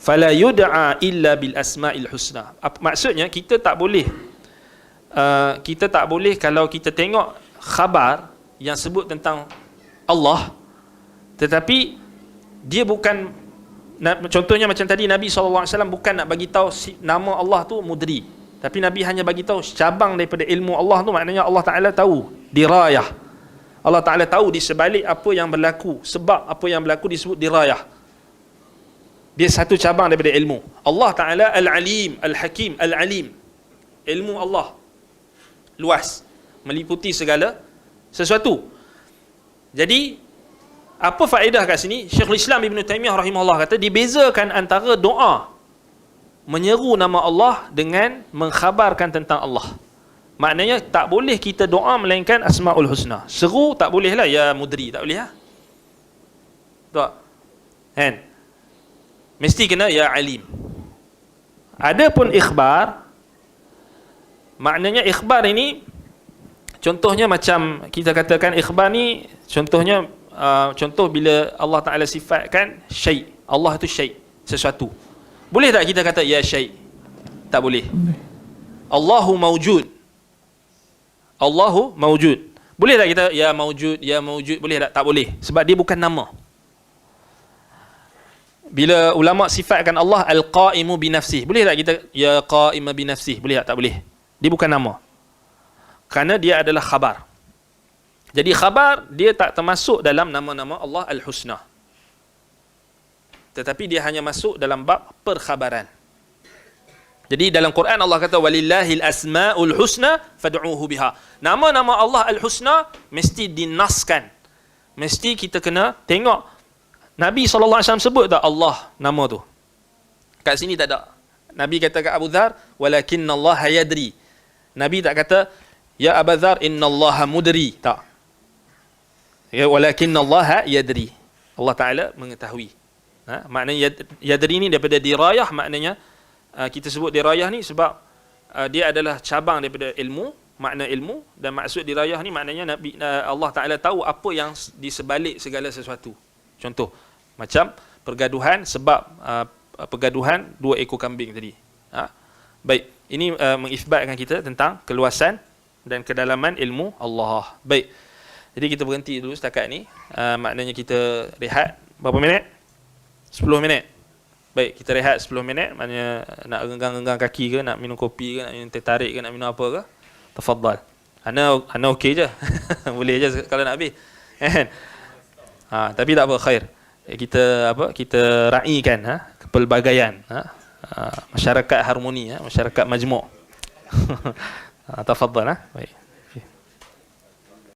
fala yud'a illa bil asma'il husna. Maksudnya kita tak boleh kalau kita tengok khabar yang sebut tentang Allah, tetapi dia bukan, contohnya macam tadi Nabi SAW bukan nak bagi tahu nama Allah tu Mudri, tapi Nabi hanya bagi tahu cabang daripada ilmu Allah tu. Maknanya Allah Ta'ala tahu dirayah. Allah Ta'ala tahu di sebalik apa yang berlaku, sebab apa yang berlaku disebut dirayah. Dia satu cabang daripada ilmu. Allah Ta'ala Al-Alim, Al-Hakim, Al-Alim. Ilmu Allah luas, meliputi segala sesuatu. Jadi Apa faedah kat sini? Syekhul Islam Ibn Taymiyah rahimahullah kata dibezakan antara doa menyeru nama Allah dengan mengkhabarkan tentang Allah. Maknanya tak boleh kita doa melainkan Asmaul Husna. Seru tak boleh lah ya mudri, tak boleh lah. Tak. Kan? Mesti kena ya alim. Adapun ikhbar, maknanya ikhbar ini contohnya macam kita katakan ikhbar ni contohnya contoh bila Allah Ta'ala sifatkan syai'. Allah itu syai', sesuatu. Boleh tak kita kata ya syai'? Tak boleh. Allahu mawjud. Allahu mawjud. Boleh tak kita ya mawjud, ya mawjud? Boleh tak? Tak boleh. Sebab dia bukan nama. Bila ulama sifatkan Allah al-qa'imu binafsih, boleh tak kita ya qa'ima binafsih? Boleh tak? Tak boleh. Dia bukan nama. Kerana dia adalah khabar. Jadi khabar dia tak termasuk dalam nama-nama Allah Al-Husna. Tetapi dia hanya masuk dalam bab perkhabaran. Jadi dalam Quran Allah kata walillahil asmaul husna fad'uuhu biha. Nama-nama Allah Al-Husna mesti dinaskan. Mesti kita kena tengok Nabi SAW sebut tak Allah nama tu? Kat sini tak ada. Nabi kata kat Abu Dhar walakinnallaha yadri. Nabi tak kata ya Abu Dhar innallaha mudri. Tak. Ya walakinnallaha yadri. Allah Taala mengetahui. Maknanya yadri ni daripada dirayah, maknanya kita sebut dirayah ni sebab dia adalah cabang daripada ilmu, makna ilmu, dan maksud dirayah ni maknanya Nabi Allah Taala tahu apa yang di sebalik segala sesuatu. Contoh macam pergaduhan sebab pergaduhan dua ekor kambing tadi. Baik, ini mengisbatkan kita tentang keluasan dan kedalaman ilmu Allah. Baik. Jadi kita berhenti dulu setakat ni. Maknanya kita rehat berapa minit? 10 minit. Baik, kita rehat 10 minit. Maknanya nak renggang-renggang kaki ke, nak minum kopi ke, nak minum teh tarik ke, nak minum apa ke? Tafadhal. Ana okey je. Boleh je kalau nak habis. Tapi tak apa, khair. Kita raikan kepelbagaian, masyarakat harmoni, masyarakat majmuk. Tafadhal. Baik.